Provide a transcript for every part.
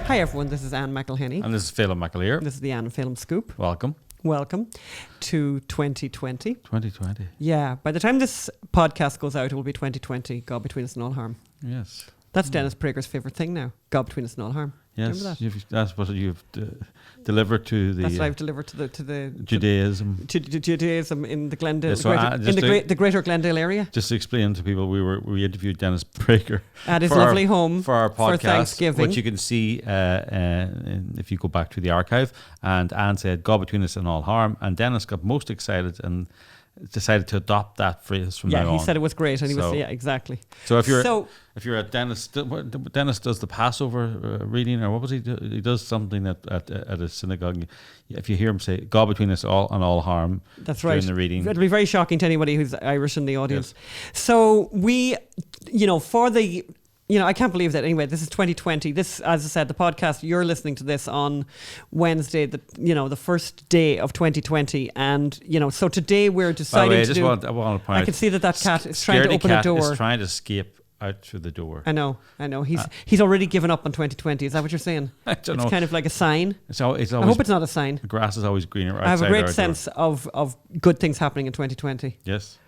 Hi everyone, this is Anne McElhenney. And this is Phelim McAleer. This is the Anne and Phelim Scoop. Welcome. Welcome to 2020. 2020. Yeah, by the time this podcast goes out, it will be 2020. God between us and all harm. Yes. That's Dennis Prager's favourite thing now. God between us and all harm. Yes, that? that's what you've delivered to the. That's what I've delivered to the Judaism. To Judaism in the Glendale, Yeah, the greater Glendale area. Just to explain to people, we interviewed Dennis Prager at his lovely home for our podcast, for Thanksgiving, which you can see if you go back to the archive. And Anne said, "God between us and all harm," and Dennis got most excited and decided to adopt that phrase from now on. Yeah, he said it was great, and he was exactly. So if you're at Dennis does the Passover reading, or what was he do? He does something at a synagogue. If you hear him say "God between us all and all harm," that's right. During the reading, it'll be very shocking to anybody who's Irish in the audience. Yes. So we, for the. I can't believe that. Anyway, this is 2020. This, as I said, the podcast, you're listening to this on Wednesday, the first day of 2020 . And, so today we're deciding I want to point out. I can see that cat is trying to open a door. Is trying to escape out through the door. I know. He's already given up on 2020. Is that what you're saying? I don't know. It's kind of like a sign. It's always, I hope it's not a sign. The grass is always greener outside. I have a great our sense door. of good things happening in 2020. Yes.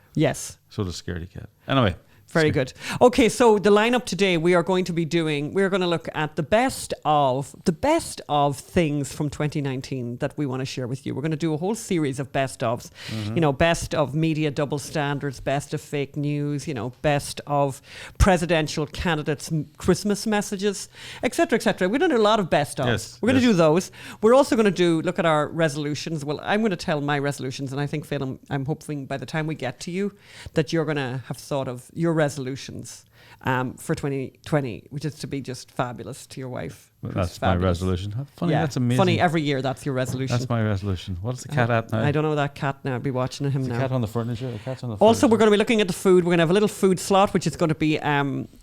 So does Scaredy Cat. Anyway. Very good. Okay, so the lineup today, we're going to look at the best of things from 2019 that we want to share with you. We're going to do a whole series of best ofs. Mm-hmm. Best of media double standards, best of fake news, best of presidential candidates' Christmas messages, etc., etc. We're going to do a lot of best ofs. Yes, we're going to do those. We're also going to look at our resolutions. Well, I'm going to tell my resolutions, and I think, Phelim, I'm hoping by the time we get to you that you're going to have thought of your resolutions for 2020, which is to be just fabulous to your wife. Well, that's my resolution. Funny, yeah, that's amazing. Funny, every year that's your resolution. That's my resolution. What's the cat at now? I don't know that cat now. I'll be watching him now. The cat on the furniture? The cat's on the also, furniture. we're going to be looking at the food. We're going to have a little food slot, which is going to be,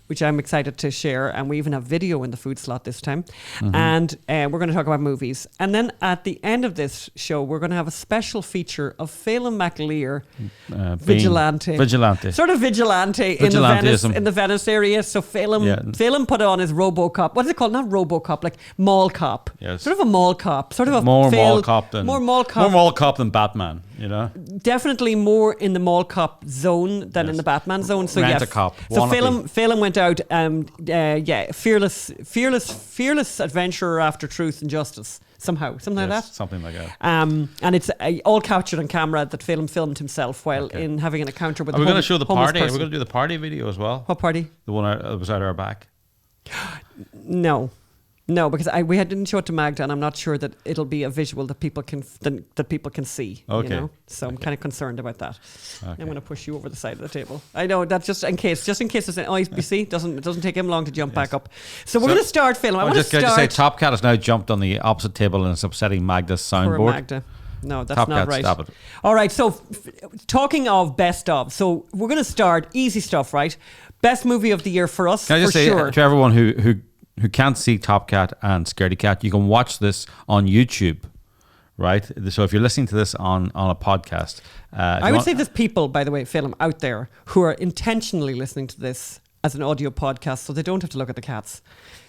which I'm excited to share. And we even have video in the food slot this time. Mm-hmm. And we're going to talk about movies. And then at the end of this show, we're going to have a special feature of Phelim McAleer, vigilante. Sort of vigilante in the Venice area. So Phelim put on his RoboCop. What is it called? Not RoboCop, like mall cop. Yes. Sort of a mall cop. Sort of a more mall cop than Batman. Definitely more in the mall cop zone than in the Batman zone. So Rent a cop. So Phelim went out. Fearless adventurer after truth and justice. Something like that. Something like that. And it's all captured on camera that Phelim filmed himself while in having an encounter with. Are we going to show the party? Person. Are we going to do the party video as well? What party? The one that was at our back. No, because we didn't show it to Magda, and I'm not sure that it'll be a visual that people can see. Okay. So I'm kind of concerned about that. Okay. I'm going to push you over the side of the table. I know that's just in case it's an you doesn't take him long to jump back up. So we're going to start, Phelim. I want to start. Just say Top Cat has now jumped on the opposite table and it's upsetting Magda's soundboard. Poor Magda. No, that's Top not Cat, right. Stop it. All right. So talking of best of, so we're going to start easy stuff, right? Best movie of the year for us. Can I just say sure. to everyone who can't see Top Cat and Scaredy Cat, you can watch this on YouTube, right? So if you're listening to this on a podcast... I would say there's people, by the way, Phelim, out there who are intentionally listening to this as an audio podcast so they don't have to look at the cats.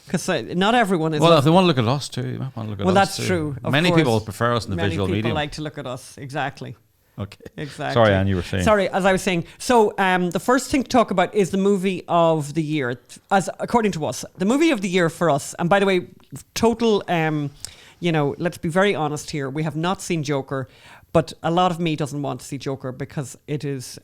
Because not everyone is... Well, if they want to look at us too, you might want to look at us that's too. true. Many people prefer us in the visual medium. Many people like to look at us, exactly. Okay. Exactly. Sorry, Anne, you were saying. Sorry, as I was saying. So the first thing to talk about is the movie of the year. As according to us, the movie of the year for us, and by the way, total, let's be very honest here. We have not seen Joker, but a lot of me doesn't want to see Joker because it is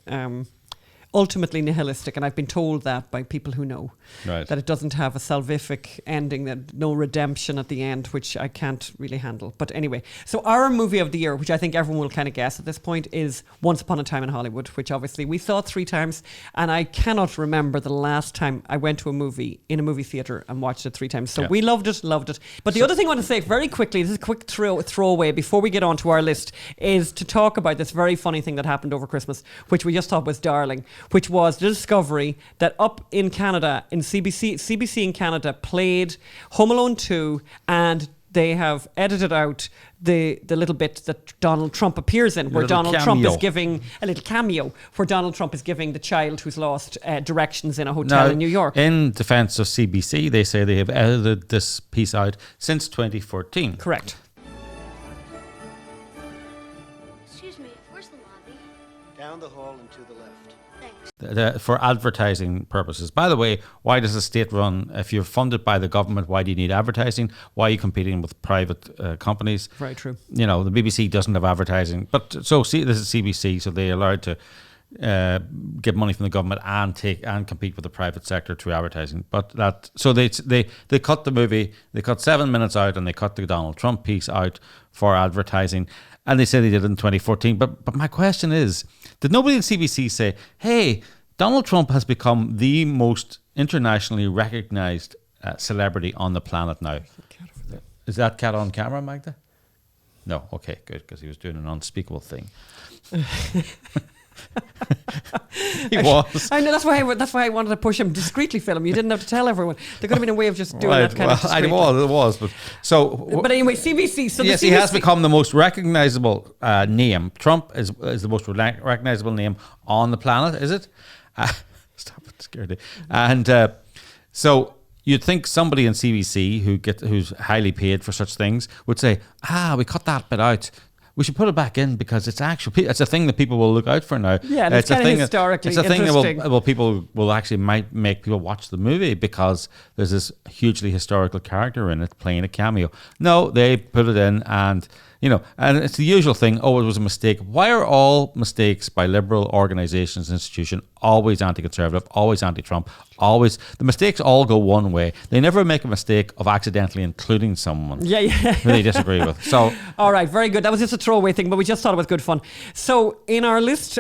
ultimately nihilistic, and I've been told that by people who know that it doesn't have a salvific ending, that no redemption at the end, which I can't really handle. But anyway, so our movie of the year, which I think everyone will kind of guess at this point, is Once Upon a Time in Hollywood, which obviously we saw 3 times, and I cannot remember the last time I went to a movie in a movie theatre and watched it 3 times. So we loved it. But the other thing I want to say very quickly, this is a quick throwaway before we get on to our list, is to talk about this very funny thing that happened over Christmas, which we just thought was darling, which was the discovery that up in Canada, in CBC in Canada, played Home Alone 2 and they have edited out the little bit that Donald Trump appears in, where Donald Trump is giving a little cameo, where Donald Trump is giving the child who's lost directions in a hotel in New York. In defense of CBC, they say they have edited this piece out since 2014. Correct. Excuse me, where's the lobby? Down the hall and to the left. Thanks. For advertising purposes. By the way, why does the state run? If you're funded by the government, why do you need advertising? Why are you competing with private companies? Very true. You know, the BBC doesn't have advertising, but so see, this is CBC, so they're allowed to get money from the government and compete with the private sector through advertising. But that, so they cut the movie, they cut 7 minutes out, and they cut the Donald Trump piece out for advertising, and they said they did it in 2014. But my question is, did nobody in CBC say, hey, Donald Trump has become the most internationally recognized celebrity on the planet now? Is that cat on camera, Magda? No, okay, good, because he was doing an unspeakable thing. He was. I know, that's why I wanted to push him discreetly, Phelim. You didn't have to tell everyone. There could have been a way of just doing that kind of discreetly. It was. But anyway, CBC. So yes, he has become the most recognizable name. Trump is the most recognizable name on the planet, is it? Stop it, scared. And so you'd think somebody in CBC who's highly paid for such things would say, we cut that bit out. We should put it back in because it's a thing that people will look out for now. Yeah, and it's kind of historically interesting. It's a thing that people will actually might make people watch the movie because there's this hugely historical character in it playing a cameo. No, they put it in, and and it's the usual thing. Oh, it was a mistake. Why are all mistakes by liberal organizations, institutions always anti-conservative, always anti-Trump, always? The mistakes all go one way. They never make a mistake of accidentally including someone who they disagree with. So, all right, very good. That was just a throwaway thing, but we just thought it was good fun. So in our list,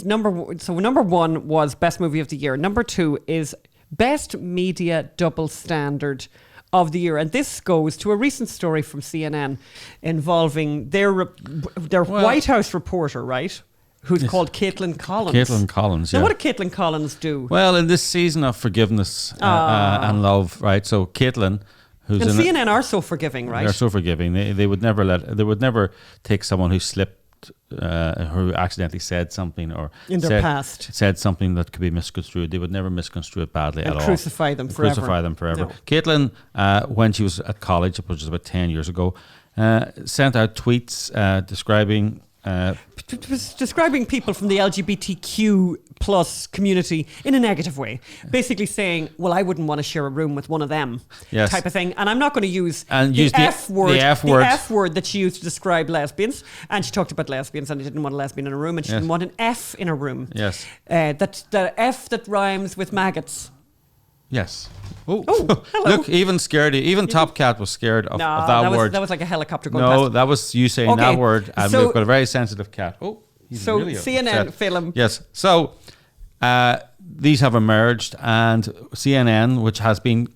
number one was best movie of the year. Number two is best media double standard of the year, and this goes to a recent story from CNN involving their White House reporter, right? Who's called Caitlin Collins. Caitlin Collins, yeah. Now, what did Caitlin Collins do? Well, in this season of forgiveness and love, right? So Caitlin, who's and CNN are so forgiving, right? They're so forgiving. They would never take someone who slipped, who accidentally said something or in their past said something that could be misconstrued. They would never misconstrue it badly at all. Crucify them forever. No. Caitlin, when she was at college, which was about 10 years ago, sent out tweets describing people from the LGBTQ plus community in a negative way, basically saying, well, I wouldn't want to share a room with one of them, type of thing. And I'm not going to use the F word that she used to describe lesbians. And she talked about lesbians, and she didn't want a lesbian in a room, and she didn't want an F in a room. Yes. The F that rhymes with maggots. Yes. Oh, hello. Look, even Top Cat was scared of that word. That was like a helicopter going past. No, past. that was you saying that word, and we've got a very sensitive cat. Oh, he's really CNN upset. Phelim. Yes. So these have emerged, and CNN, which has been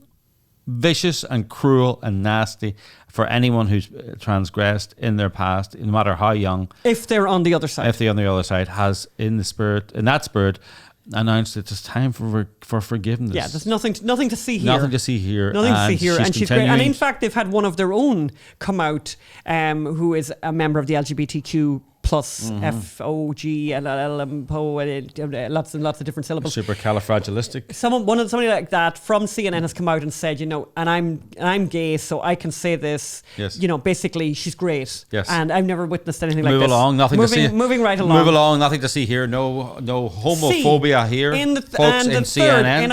vicious and cruel and nasty for anyone who's transgressed in their past, no matter how young. If they're on the other side. Has in that spirit, announced it's time for forgiveness. Yeah, there's nothing to see here. Nothing to see here. And she's great. And in fact, they've had one of their own come out, who is a member of the LGBTQ plus FOGLLMPO, lots and lots of different syllables. Supercalifragilistic. Somebody like that from CNN has come out and said, and I'm gay, so I can say this. Yes. Basically, she's great. Yes. And I've never witnessed anything like this. Moving right along. Move along. Nothing to see here. No homophobia here. Folks in CNN.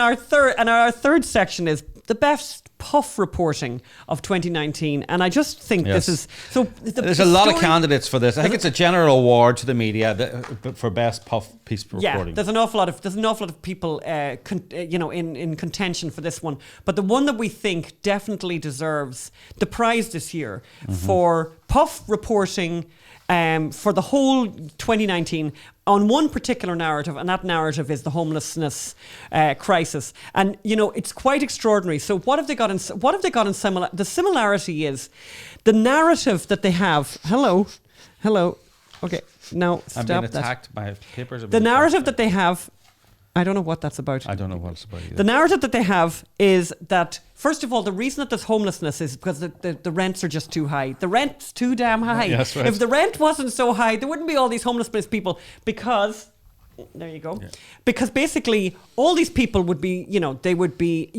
Our third section is the best puff reporting of 2019, and I just think this is so. There's a lot of candidates for this. I think it's a general award to the media for best puff piece reporting. Yeah, there's an awful lot of people, in contention for this one. But the one that we think definitely deserves the prize this year for puff reporting. For the whole 2019 on one particular narrative, and that narrative is the homelessness crisis. And it's quite extraordinary. So what have they got in similar? The similarity is the narrative that they have. Hello. Okay, now stop that. I'm being attacked. My papers are being The narrative that they have I don't know what that's about. I don't know what it's about either. The narrative that they have is that, first of all, the reason that there's homelessness is because the rents are just too high. The rent's too damn high. Yeah, that's right. If the rent wasn't so high, there wouldn't be all these homeless people because... There you go. Yeah. Because basically, all these people would be, they would be,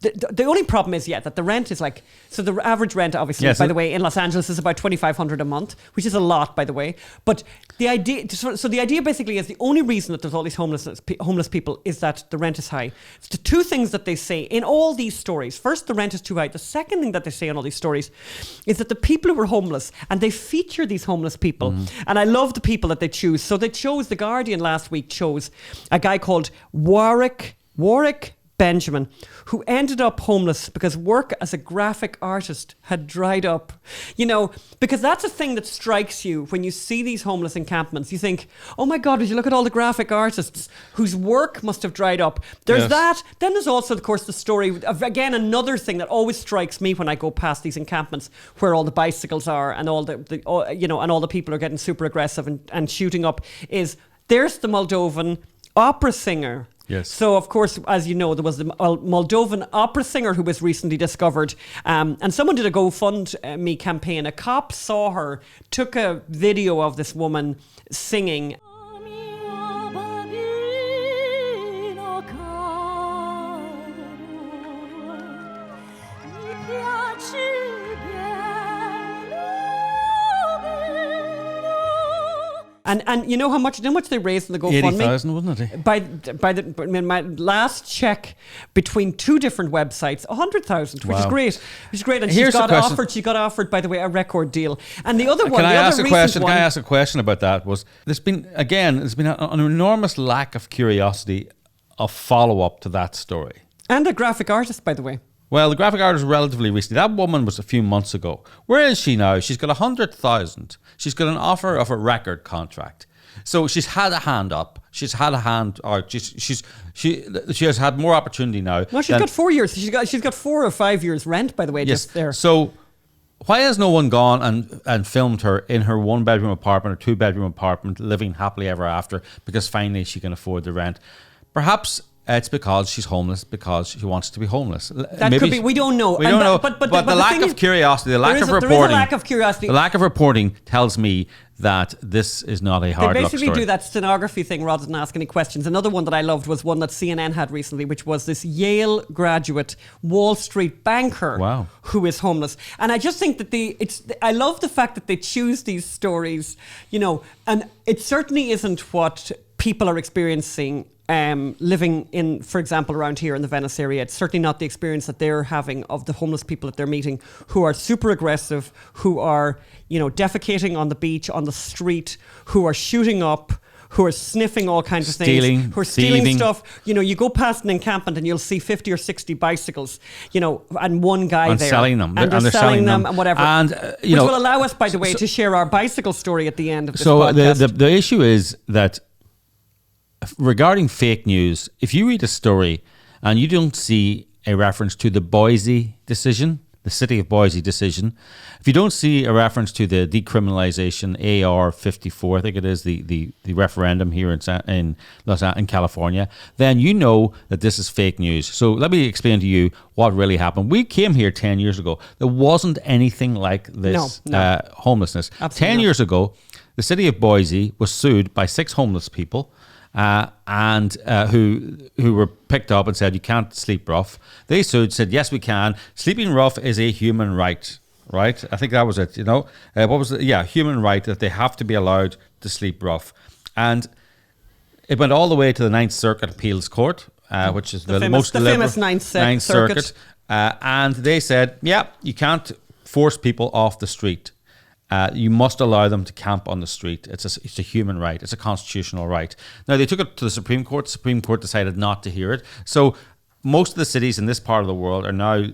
the only problem is, that the rent is like, so the average rent, obviously, by the way, in Los Angeles is about $2,500 a month, which is a lot, by the way. But the idea, so the idea basically is the only reason that there's all these homeless people is that the rent is high. It's the two things that they say in all these stories. First, the rent is too high. The second thing that they say in all these stories is that the people who are homeless, and they feature these homeless people, and I love the people that they choose. So they chose, The Guardian last week chose a guy called Warwick Benjamin, who ended up homeless because work as a graphic artist had dried up. Because that's a thing that strikes you when you see these homeless encampments. You think, oh my God, would you look at all the graphic artists whose work must have dried up? There's that. Then there's also, of course, the story of, again, another thing that always strikes me when I go past these encampments where all the bicycles are and all and all the people are getting super aggressive and shooting up is there's the Moldovan opera singer. Yes. So, of course, as you know, there was the Moldovan opera singer who was recently discovered. And someone did a GoFundMe campaign. A cop saw her, took a video of this woman singing. And you know how much they raised in the GoFundMe? 80,000, wasn't it? By my last check between two different websites, 100,000, which is great. And she got offered, by the way, a record deal. And the other one, Can I ask a question about that? There's been an enormous lack of curiosity of follow-up to that story. And a graphic artist, by the way. Well, the graphic artist relatively recently. That woman was a few months ago. Where is she now? She's got 100,000. She's got an offer of a record contract. So she's had a hand up. She's had a hand, or she has had more opportunity now. No, she's got 4 years. She's got 4 or 5 years rent, by the way, just there. So why has no one gone and filmed her in her 1-bedroom apartment or 2-bedroom apartment, living happily ever after, because finally she can afford the rent? Perhaps it's because she's homeless, because she wants to be homeless. That could be. We don't know. We don't know. But the lack of curiosity, the lack of reporting. There is a lack of curiosity. The lack of reporting tells me that this is not a hard luck story. They basically do that stenography thing rather than ask any questions. Another one that I loved was one that CNN had recently, which was this Yale graduate Wall Street banker who is homeless. And I just think that I love the fact that they choose these stories, and it certainly isn't what people are experiencing living in, for example, around here in the Venice area. It's certainly not the experience that they're having of the homeless people that they're meeting, who are super aggressive, who are, defecating on the beach, on the street, who are shooting up, who are sniffing all kinds of things, who are stealing stuff. You go past an encampment and you'll see 50 or 60 bicycles, and one guy and there. Selling them. And they're selling them and whatever. And, which will allow us, by the way, to share our bicycle story at the end of this podcast. So the issue is that regarding fake news, if you read a story and you don't see a reference to the Boise decision, the city of Boise decision, if you don't see a reference to the decriminalization AR-54, I think it is the referendum here in California, then you know that this is fake news. So let me explain to you what really happened. We came here 10 years ago. There wasn't anything like this homelessness. Absolutely 10 years ago, the city of Boise was sued by 6 homeless people who were picked up and said, you can't sleep rough. They said, yes, we can. Sleeping rough is a human right, right? I think that was it, what was it? Yeah, human right, that they have to be allowed to sleep rough. And it went all the way to the Ninth Circuit Appeals Court, which is the famous Ninth Circuit. And they said, yeah, you can't force people off the street. You must allow them to camp on the street. It's a human right. It's a constitutional right. Now, they took it to the Supreme Court. The Supreme Court decided not to hear it. So most of the cities in this part of the world are now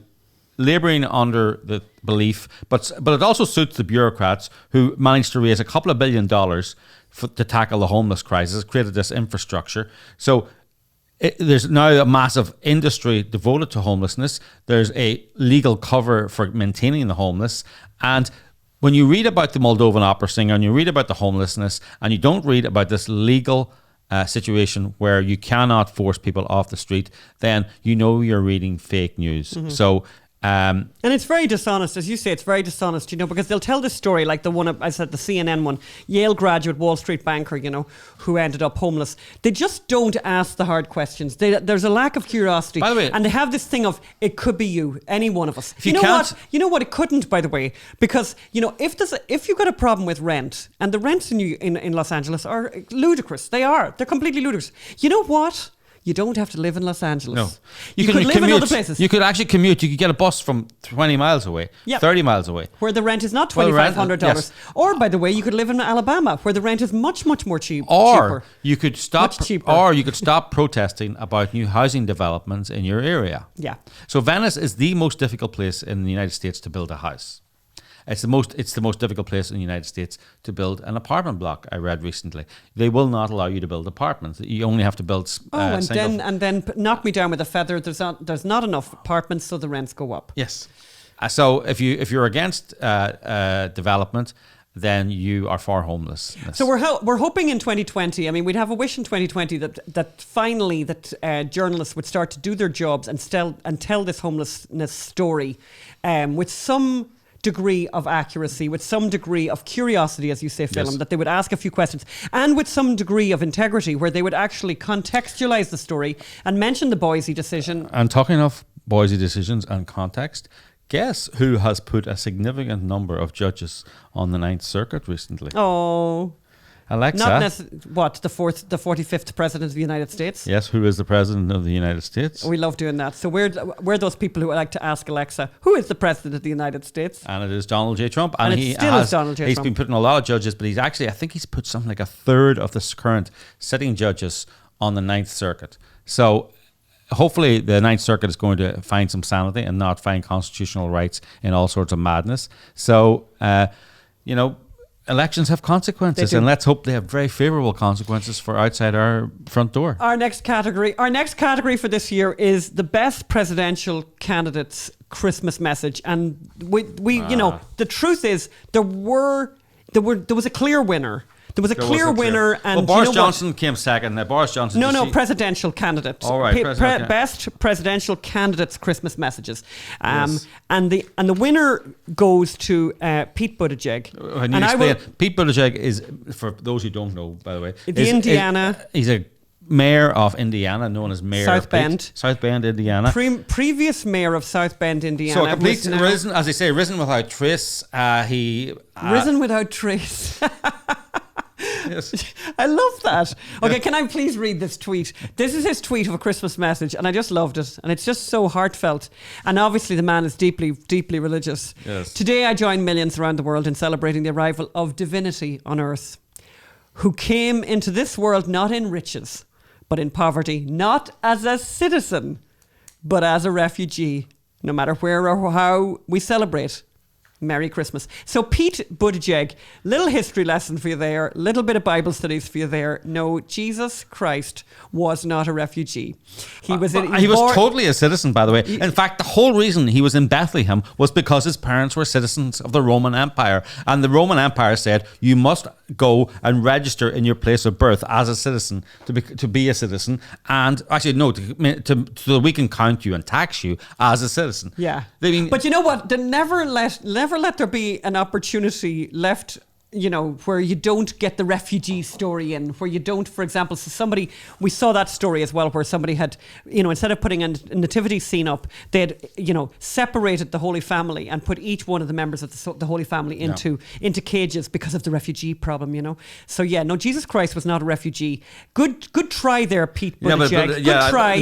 labouring under the belief, but it also suits the bureaucrats who managed to raise a couple of $1 billion to tackle the homeless crisis, created this infrastructure. So there's now a massive industry devoted to homelessness. There's a legal cover for maintaining the homeless. And when you read about the Moldovan opera singer and you read about the homelessness and you don't read about this legal situation where you cannot force people off the street, then you know you're reading fake news. So. And it's very dishonest, as you say, it's very dishonest, because they'll tell this story like the one, I said, the CNN one, Yale graduate, Wall Street banker, who ended up homeless. They just don't ask the hard questions. There's a lack of curiosity. By the way, and they have this thing of, it could be you, any one of us. If you can't, You know what? It couldn't, by the way, because, if you've got a problem with rent, and the rents in Los Angeles are ludicrous. They're completely ludicrous. You know what? You don't have to live in Los Angeles. No. You could live in other places. You could actually commute. You could get a bus from 20 miles away, 30 miles away. Where the rent is not $2,500. Yes. Or, by the way, you could live in Alabama, where the rent is much, much more cheaper. Or you could stop. Much cheaper. Or you could stop protesting about new housing developments in your area. Yeah. So Venice is the most difficult place in the United States to build a house. It's the most difficult place in the United States to build an apartment block. I read recently they will not allow you to build apartments. You only have to build. And then knock me down with a feather. There's not enough apartments, so the rents go up. Yes. So if you're against development, then you are for homelessness. So we're hoping in 2020. I mean, we'd have a wish in 2020 that finally journalists would start to do their jobs and tell this homelessness story with some degree of accuracy, with some degree of curiosity, as you say, Phelim, that they would ask a few questions, and with some degree of integrity, where they would actually contextualize the story and mention the Boise decision. And talking of Boise decisions and context, guess who has put a significant number of judges on the Ninth Circuit recently? Oh, Alexa. The 45th president of the United States? Yes, who is the president of the United States? We love doing that. So we're those people who like to ask Alexa, who is the president of the United States? And it is Donald J. Trump. And it still is Donald J. Trump. He's been putting a lot of judges, but I think he's put something like a third of the current sitting judges on the Ninth Circuit. So hopefully the Ninth Circuit is going to find some sanity and not find constitutional rights in all sorts of madness. So, elections have consequences, and let's hope they have very favourable consequences for outside our front door. Our next category for this year is the best presidential candidate's Christmas message, and we the truth is there was a clear winner. There was a clear winner, and Boris Johnson came second. Boris Johnson. Presidential candidate. All right, best presidential candidates' Christmas messages, and the winner goes to Pete Buttigieg. Pete Buttigieg is, for those who don't know, by the way, he's a mayor of Indiana, known as Mayor South Bend. South Bend, Indiana. Previous mayor of South Bend, Indiana. So a complete risen, as they say, risen without trace. Risen without trace. Yes. I love that. Okay, can I please read this tweet? This is his tweet of a Christmas message, and I just loved it. And it's just so heartfelt. And obviously the man is deeply, deeply religious. Yes. Today I join millions around the world in celebrating the arrival of divinity on earth, who came into this world not in riches, but in poverty, not as a citizen, but as a refugee. No matter where or how we celebrate, Merry Christmas. So Pete Buttigieg, little history lesson for you there, little bit of Bible studies for you there. No, Jesus Christ was not a refugee. He was totally a citizen, by the way. In fact, the whole reason he was in Bethlehem was because his parents were citizens of the Roman Empire. And the Roman Empire said, you must go and register in your place of birth as a citizen to be a citizen. And actually, no, so that we can count you and tax you as a citizen. Yeah. But you know what? They never let there be an opportunity left, where you don't get the refugee story in, where you don't, for example, we saw that story as well, where somebody had, instead of putting a nativity scene up, they had, separated the Holy Family and put each one of the members of the Holy Family into cages because of the refugee problem, So yeah, no, Jesus Christ was not a refugee. Good try there, Pete Buttigieg. Good try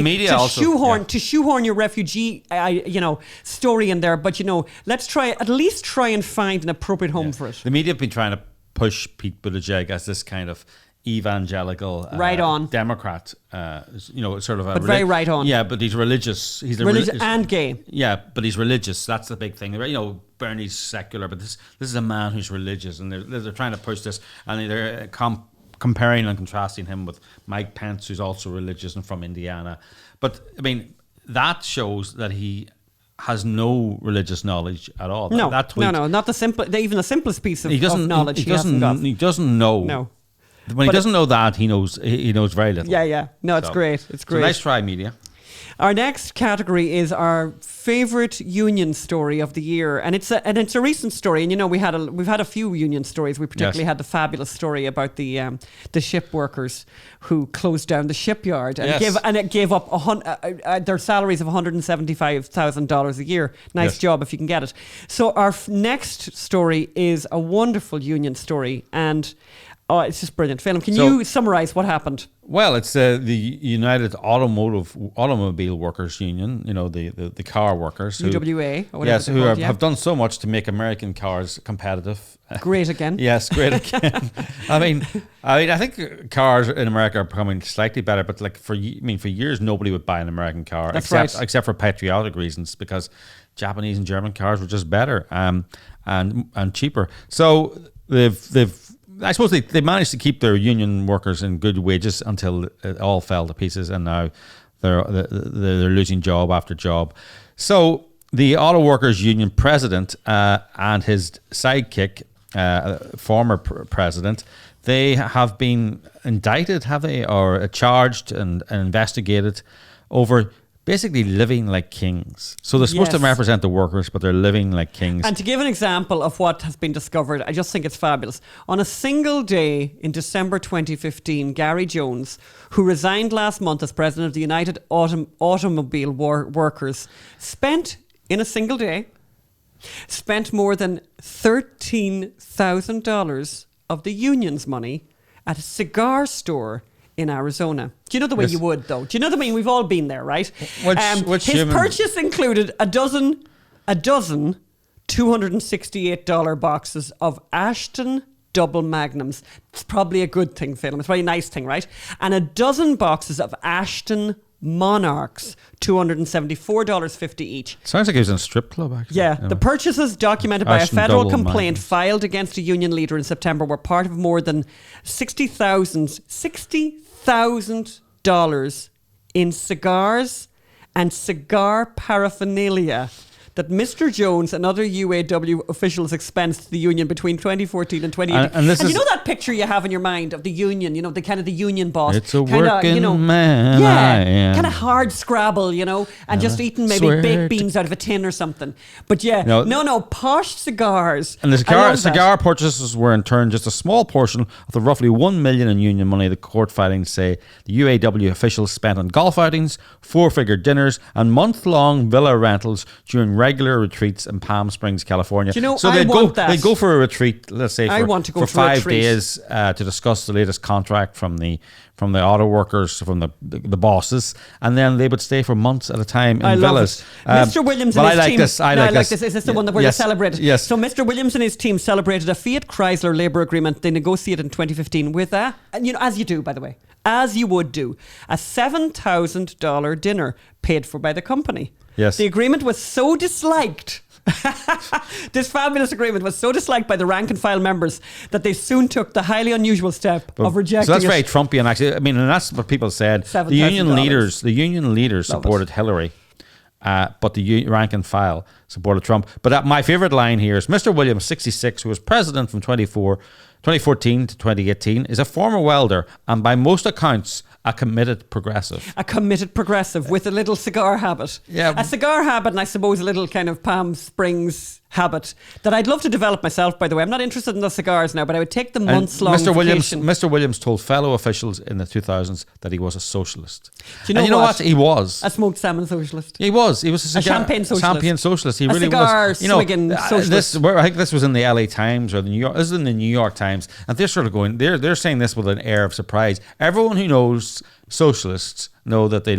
to shoehorn your refugee, story in there. But let's at least try and find an appropriate home for it. The media have been trying to push Pete Buttigieg as this kind of evangelical right on Democrat, sort of a very right on. Yeah, but he's religious. He's religious and gay. Yeah, but he's religious. That's the big thing. Bernie's secular, but this is a man who's religious, and they're trying to push this, and they're comparing and contrasting him with Mike Pence, who's also religious and from Indiana. But I mean, that shows that he has no religious knowledge at all. No, not the simple, even the simplest piece of knowledge. He doesn't know. No. When he doesn't know that, he knows very little. Yeah. No, it's great. It's great. So nice try, media. Our next category is our favorite union story of the year, and it's a recent story. And we've had a few union stories. We particularly had the fabulous story about the ship workers who closed down the shipyard and gave up their salaries of $175,000 a year. Nice job if you can get it. So our next story is a wonderful union story, and it's just brilliant. Phelim, can you summarise what happened? Well, it's the United Automobile Workers Union, the car workers. UWA, or whatever who have done so much to make American cars competitive. Great again. Yes, great again. I think cars in America are becoming slightly better, but for years nobody would buy an American car except for patriotic reasons, because Japanese and German cars were just better and cheaper. So I suppose they managed to keep their union workers in good wages until it all fell to pieces, and now they're losing job after job. So the Auto Workers Union president and his sidekick, former president, they have been indicted, have they, or charged and investigated over basically living like kings. So they're supposed to represent the workers, but they're living like kings. And to give an example of what has been discovered, I just think it's fabulous. On a single day in December 2015, Gary Jones, who resigned last month as president of the United Automobile Workers, spent more than $13,000 of the union's money at a cigar store in Arizona. Do you know the way you would, though? Do you know the way we've all been there, right? His purchase included a dozen $268 boxes of Ashton double magnums. It's probably a good thing, Phelim. It's a very nice thing, right? And a dozen boxes of Ashton Monarchs, $274.50 each. Sounds like he was in a strip club, actually. Yeah. The purchases documented by a federal complaint filed against a union leader in September were part of more than $60,000 in cigars and cigar paraphernalia that Mr. Jones and other UAW officials expensed the union between 2014 and 2018. And you know that picture you have in your mind of the union, the kind of the union boss. It's a working man. Yeah, kind of hard scrabble, and just eating maybe baked beans out of a tin or something. But no, posh cigars. And the cigar purchases were in turn just a small portion of the roughly $1 million in union money the court filings say the UAW officials spent on golf outings, four-figure dinners, and month-long villa rentals during regular retreats in Palm Springs, California. Do you know, so they go for a retreat, let's say for 5 days to discuss the latest contract from the auto workers, from the bosses, and then they would stay for months at a time in villas. Mr. Williams and his team. I like this. Is this the one that we're celebrating? Yes. So Mr. Williams and his team celebrated a Fiat Chrysler labor agreement they negotiated in 2015 with as you do, by the way, as you would do, a $7,000 dinner paid for by the company. Yes. The agreement was so disliked. This fabulous agreement was so disliked by the rank and file members that they soon took the highly unusual step of rejecting it. So that's very Trumpian, actually. I mean, and that's what people said. The union leaders supported Hillary, but the rank and file supported Trump. But my favorite line here is Mr. Williams, 66, who was president from 2014 to 2018, is a former welder and by most accounts a committed progressive. A committed progressive with a little cigar habit. Yeah. A cigar habit, and I suppose a little kind of Palm Springs habit that I'd love to develop myself, by the way. I'm not interested in the cigars now, but I would take the months-long vacation. Mr. Williams told fellow officials in the 2000s that he was a socialist. Do you know what? He was. A smoked salmon socialist. He was. He was a champagne socialist. He really was. Cigar-swigging socialist. I think this was in the LA Times or the New York. This is in the New York Times, and they're sort of going. They're saying this with an air of surprise. Everyone who knows socialists know that they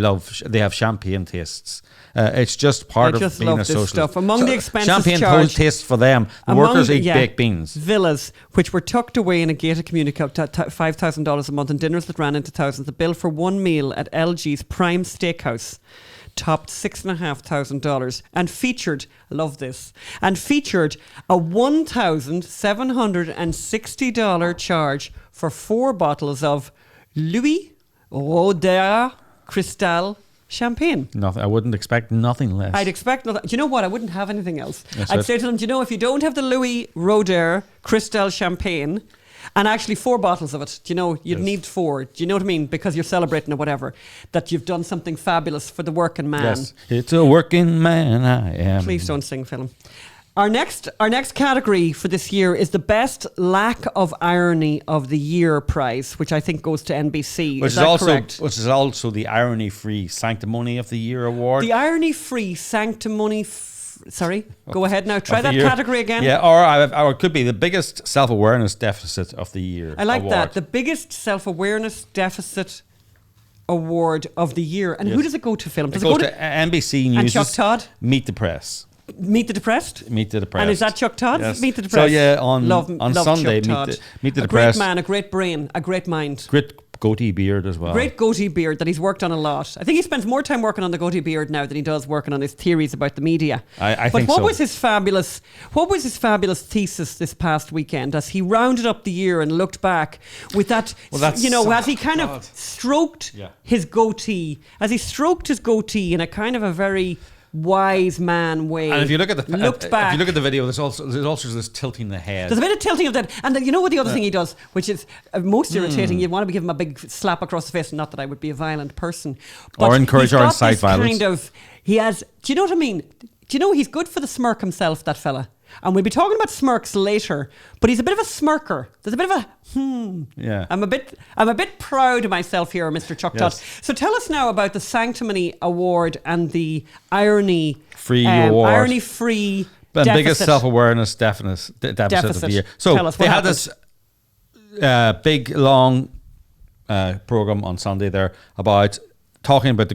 have champagne tastes. It's just part of being a socialist. Stuff. Among the expenses champagne charged, tastes for them. The workers eat baked beans. Villas, which were tucked away in a gated community, $5,000 a month, and dinners that ran into thousands. The bill for one meal at LG's Prime Steakhouse topped $6,500 and featured, I love this, a $1,760 charge for 4 bottles of Louis Roederer Cristal champagne. Nothing. I wouldn't expect nothing less. I'd expect nothing. Do you know what? I wouldn't have anything else. I'd say to them, do you know, if you don't have the Louis Roederer Cristal champagne, And actually 4 bottles of it. Do you know, you'd need 4. Do you know what I mean? Because you're celebrating or whatever. That you've done something fabulous for the working man. Yes, it's a working man I am. Please don't sing, Phelim. Our next category for this year is the Best Lack of Irony of the Year prize, which I think goes to NBC. Which is that also correct? which is also the irony-free Sanctimony of the Year award. The irony-free Sanctimony... Sorry, go ahead now. Try Of the that year. category again. Yeah, or it could be the biggest self-awareness deficit of the year. I like award. that. The biggest self-awareness deficit award of the year. And who Yes. does it go to, Phelim? Does It it go goes to to NBC News. and Chuck Todd? Meet the Press. Meet the Depressed? Meet the Depressed. And is that Chuck Todd? Yes. Meet the So Depressed. yeah, on love Sunday, Chuck Todd. Meet the a Depressed. great man, a great brain, a great mind. Great goatee beard as well. Great goatee beard that he's worked on a lot. I think he spends more time working on the goatee beard now than he does working on his theories about the media. I but think what so. was his fabulous thesis this past weekend as he rounded up the year and looked back with that, Well, that's as he kind of stroked his goatee, in a kind of a very wise man way. And if you look at the back. if you look at the video, there's also this tilting the head. There's a bit of tilting of that. And then, you know what the other thing he does, which is most irritating, you want to give him a big slap across the face. Not that I would be a violent person. Or encourage he's or got incite this violence. Kind of, he has, do you know what I mean? Do you know he's good for the smirk himself, that fella? And we'll be talking about smirks later, but he's a bit of a smirker. There's a bit of a Yeah. I'm a bit proud of myself here, Mr. Chuck Todd. So tell us now about the Sanctimony Award and the Irony-free award. Irony-free The deficit. biggest self-awareness deficit of the year. So Tell us what they had happened. this big, long program on Sunday there about talking about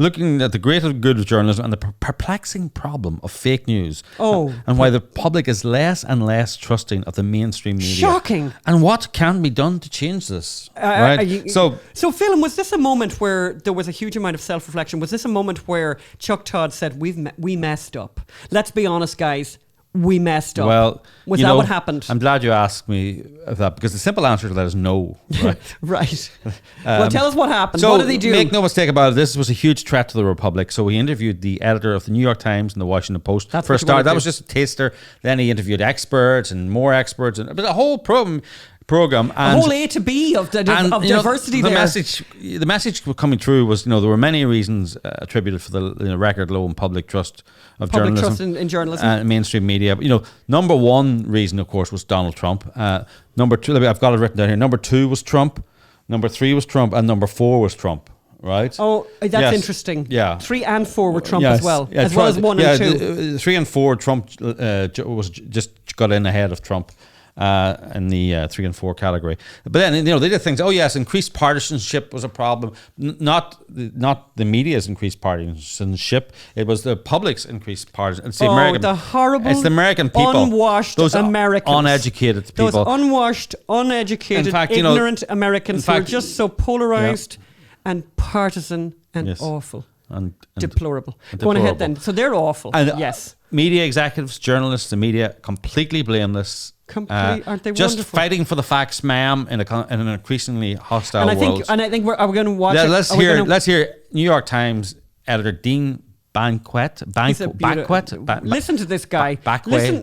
looking at the greater good of journalism and the perplexing problem of fake news. And why the public is less and less trusting of the mainstream media. Shocking. And what can be done to change this? Right? So Phelim, was this a moment where there was a huge amount of self-reflection? Was this a moment where Chuck Todd said, we messed up? Let's be honest, guys. We messed up. Well, was that what happened? I'm glad you asked me that, because the simple answer to that is no. Right. Right. Well, tell us what happened. So what did he do? Make no mistake about it, this was a huge threat to the Republic. So he interviewed the editor of the New York Times and the Washington Post. That's for a what you start. wanna That do. was just a taster. Then he interviewed experts and more experts, and but a whole program. And a whole A to B of diversity the there. The message coming through was, there were many reasons attributed for the record low in public trust of Public journalism. trust in journalism. And mainstream media. Number one reason, of course, was Donald Trump. Number two, I've got it written down here. Number 2 was Trump. Number 3 was Trump. And number 4 was Trump. Right? Oh, that's Yes. interesting. Yeah. 3 and 4 were Trump Yes. as well. Yeah, as well as 1 and 2. 3 and 4, Trump was just got in ahead of Trump. In the 3 and 4 category, but then they did things. Oh yes, increased partisanship was a problem. Not the media's increased partisanship. It was the public's increased partisanship. It's the American, the horrible, it's the American people, unwashed those Americans, uneducated people, those unwashed, uneducated, In fact, ignorant Americans who are fact, just so polarized and partisan and Yes. awful, and deplorable. and Go on ahead deplorable. then. So they're awful. And yes. Media executives, journalists, the media, completely blameless. Aren't they just wonderful? fighting for the facts, ma'am, in an increasingly hostile world. And I think are we going to watch it? Let's hear New York Times editor Dean Banquet. Listen to this guy.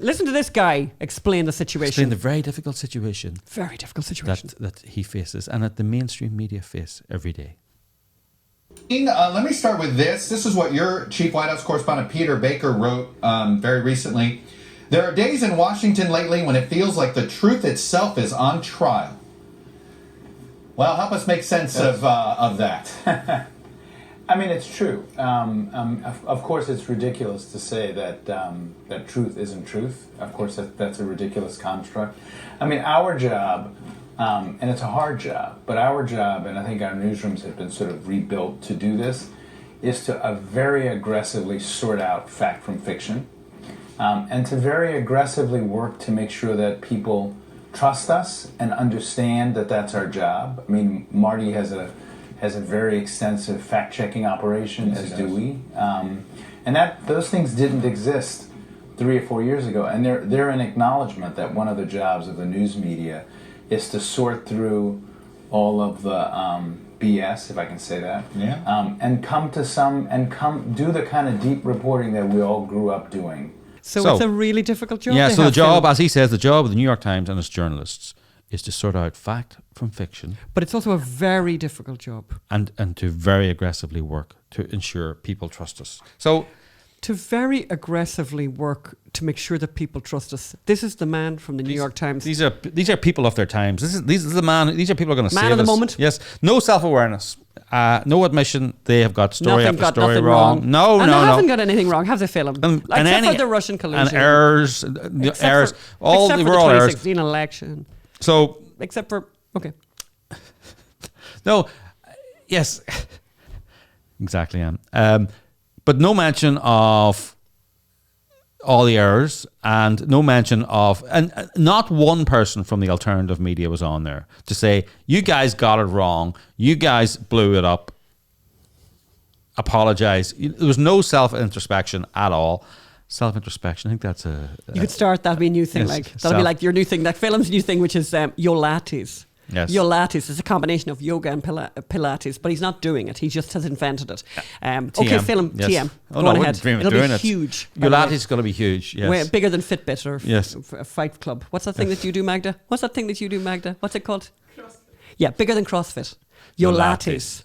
Listen to this guy explain the situation. Explain the very difficult situation. Very difficult situation. That he faces and that the mainstream media face every day. Let me start with this. This is what your chief White House correspondent Peter Baker wrote very recently. There are days in Washington lately when it feels like the truth itself is on trial. Well, help us make sense of that. I mean, it's true. Of course, it's ridiculous to say that that truth isn't truth. Of course, that's a ridiculous construct. I mean, our job, and it's a hard job, but our job, and I think our newsrooms have been sort of rebuilt to do this, is to very aggressively sort out fact from fiction, and to very aggressively work to make sure that people trust us and understand that that's our job. I mean, Marty has a very extensive fact-checking operation, as do we, and those things didn't exist 3 or 4 years ago, and they're an acknowledgement that one of the jobs of the news media is to sort through all of the BS, if I can say that, and come do the kind of deep reporting that we all grew up doing. So it's a really difficult job. Yeah, so the job, as he says, the job of the New York Times and its journalists is to sort out fact from fiction. But it's also a very difficult job. And to very aggressively work to ensure people trust us. So to very aggressively work to make sure that people trust us. This is the man from the New York Times. These are people of their times. These are the man. These are people going to save us. Man of the moment. Yes. No self-awareness. No admission. They have got story Nothing after got story nothing wrong. No, and no, they no. haven't got anything wrong, have they, Phelim? Except for the Russian collusion. And errors. Errors. All except they for were the all errors. 2016 election. So Except for okay. no. Yes. Exactly. But no mention of all the errors, and no mention of, and not one person from the alternative media was on there to say, you guys got it wrong, you guys blew it up, apologize. There was no self-introspection at all. Self-introspection, I think that's you could start, that'd be a new thing. Yes, That'll be like your new thing, that Phelim's new thing, which is Yolates. Yes. Yolates is a combination of yoga and Pilates, but he's not doing it. He just has invented it. Okay, Phelim, yes. TM. Oh, Go no, on I ahead. wouldn't dream of It'll doing be it. huge. Yolates is going to be huge, yes. Way bigger than Fitbit or Yes. Fight Club. What's that thing that you do, Magda? What's it called? CrossFit. Yeah, bigger than CrossFit. Yolates.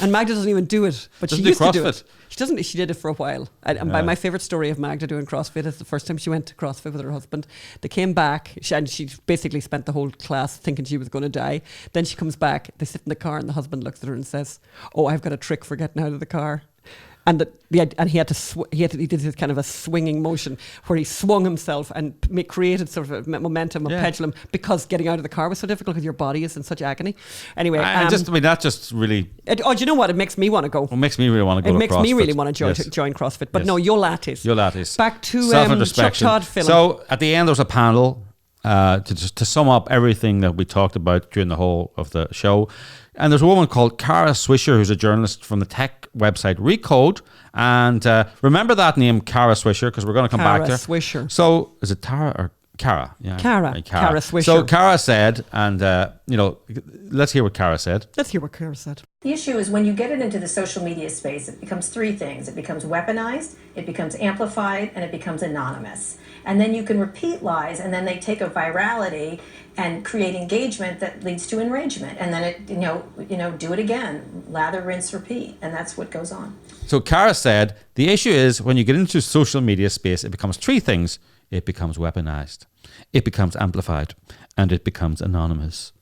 And Magda doesn't even do it, but Doesn't she used do to do CrossFit. it. She doesn't. She did it for a while. And by my favorite story of Magda doing CrossFit is the first time she went to CrossFit with her husband. They came back, and she basically spent the whole class thinking she was going to die. Then she comes back. They sit in the car, and the husband looks at her and says, "Oh, I've got a trick for getting out of the car." And he had to he did this kind of a swinging motion where he swung himself and created sort of a momentum, a pendulum, because getting out of the car was so difficult because your body is in such agony. Anyway, that just really. do you know what? It makes me want to go. It makes me really want to go. It makes me really want to Yes. join CrossFit. But Yes. no, Yolates. Yolates. Back to Chuck Self-introspection. Todd, Phelim. So at the end, there was a panel to sum up everything that we talked about during the whole of the show. And there's a woman called Kara Swisher, who's a journalist from the tech website Recode. And remember that name, Kara Swisher, because we're going to come back to her. Kara Swisher. So is it Tara or Kara? Yeah, Kara. right, Kara Swisher. So Kara said, and let's hear what Kara said. Let's hear what Kara said. The issue is when you get it into the social media space, it becomes three things. It becomes weaponized, it becomes amplified, and it becomes anonymous. And then you can repeat lies, and then they take a virality and create engagement that leads to enragement. And then it, do it again, lather, rinse, repeat. And that's what goes on. So Kara said, the issue is when you get into social media space, it becomes three things. It becomes weaponized, it becomes amplified, and it becomes anonymous.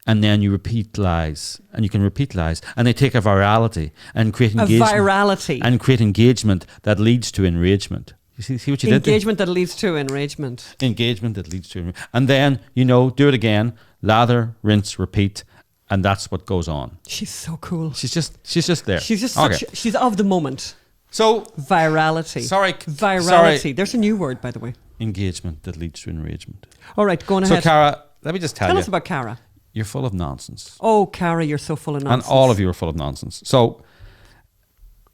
And then you repeat lies, and you can repeat lies, and they take a virality and create engagement. A virality. And create engagement that leads to enragement. You see what you did there? Engagement that leads to enragement. Engagement that leads to enragement. And then, do it again, lather, rinse, repeat, and that's what goes on. She's so cool. She's just there. She's just Okay. she's of the moment. So Virality. Virality. Sorry. There's a new word, by the way. Engagement that leads to enragement. All right, go on So ahead. Cara, let me just tell Tell you. us about Cara. You're full of nonsense. Oh, Cara, you're so full of nonsense. And all of you are full of nonsense. So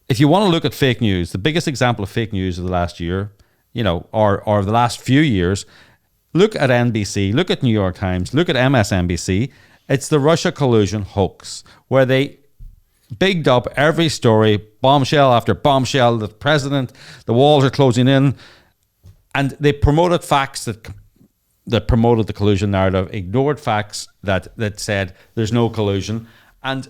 if you want to look at fake news, the biggest example of fake news of the last year, or the last few years, look at NBC, look at New York Times, look at MSNBC. It's the Russia collusion hoax, where they bigged up every story, bombshell after bombshell, the president, the walls are closing in, and they promoted facts that promoted the collusion narrative, ignored facts that said there's no collusion, and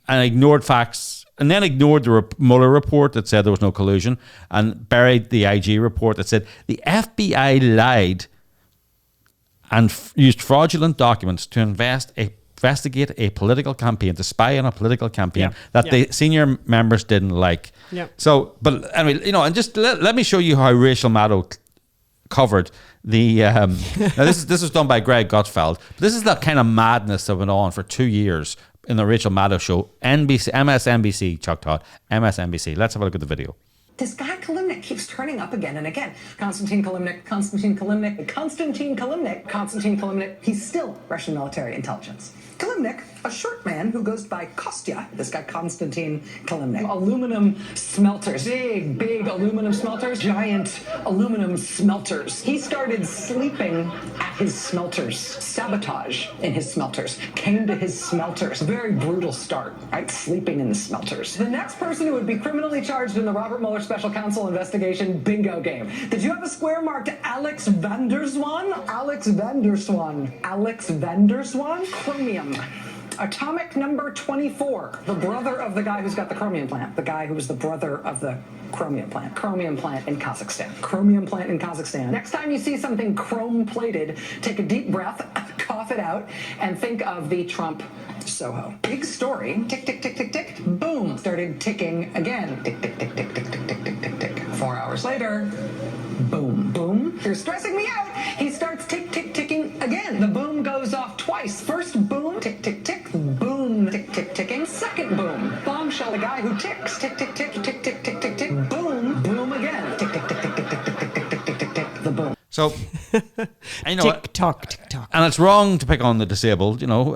ignored facts, and then ignored the Mueller report that said there was no collusion, and buried the IG report that said the FBI lied and used fraudulent documents to investigate a political campaign, to spy on a political campaign that the senior members didn't like. Yeah. So, but anyway, and just let me show you how Rachel Maddow covered the. Now this was done by Greg Gutfeld. This is the kind of madness that went on for 2 years in the Rachel Maddow show. MSNBC, Chuck Todd, MSNBC. Let's have a look at the video. This guy Kalimnik keeps turning up again and again. Konstantin Kalimnik, he's still Russian military intelligence. Kalimnik, a short man who goes by Kostya, this guy Konstantin Kalimnik. Aluminum smelters, big aluminum smelters, giant aluminum smelters. He started sleeping at his smelters, sabotage in his smelters, came to his smelters. Very brutal start, right? Sleeping in the smelters. The next person who would be criminally charged in the Robert Mueller Special Counsel investigation bingo game. Did you have a square marked Alex Vanderswan? Alex Vanderswan. Alex Vanderswan? Chromium. Atomic number 24, the brother of the guy who's got the chromium plant, the guy who was the brother of the chromium plant in Kazakhstan. Chromium plant in Kazakhstan. Next time you see something chrome plated, take a deep breath, cough it out, and think of the Trump Soho. Big story, tick, tick, tick, tick, tick, boom, started ticking again. Tick, tick, tick, tick, tick, tick, tick, tick, tick, tick. 4 hours later, boom, boom. You're stressing me out. He starts tick, tick, ticking again. The boom goes off twice. First boom, tick, tick, tick, boom, tick, tick, ticking. Second boom, bombshell, the guy who ticks, tick, tick, tick, tick, tick, tick, tick, tick, boom, boom again. Tick, tick, tick, tick, tick, tick, tick, tick, tick, tick, tick, tick, the boom. So, you know, Tick tock, tick tock. and it's wrong to pick on the disabled, you know,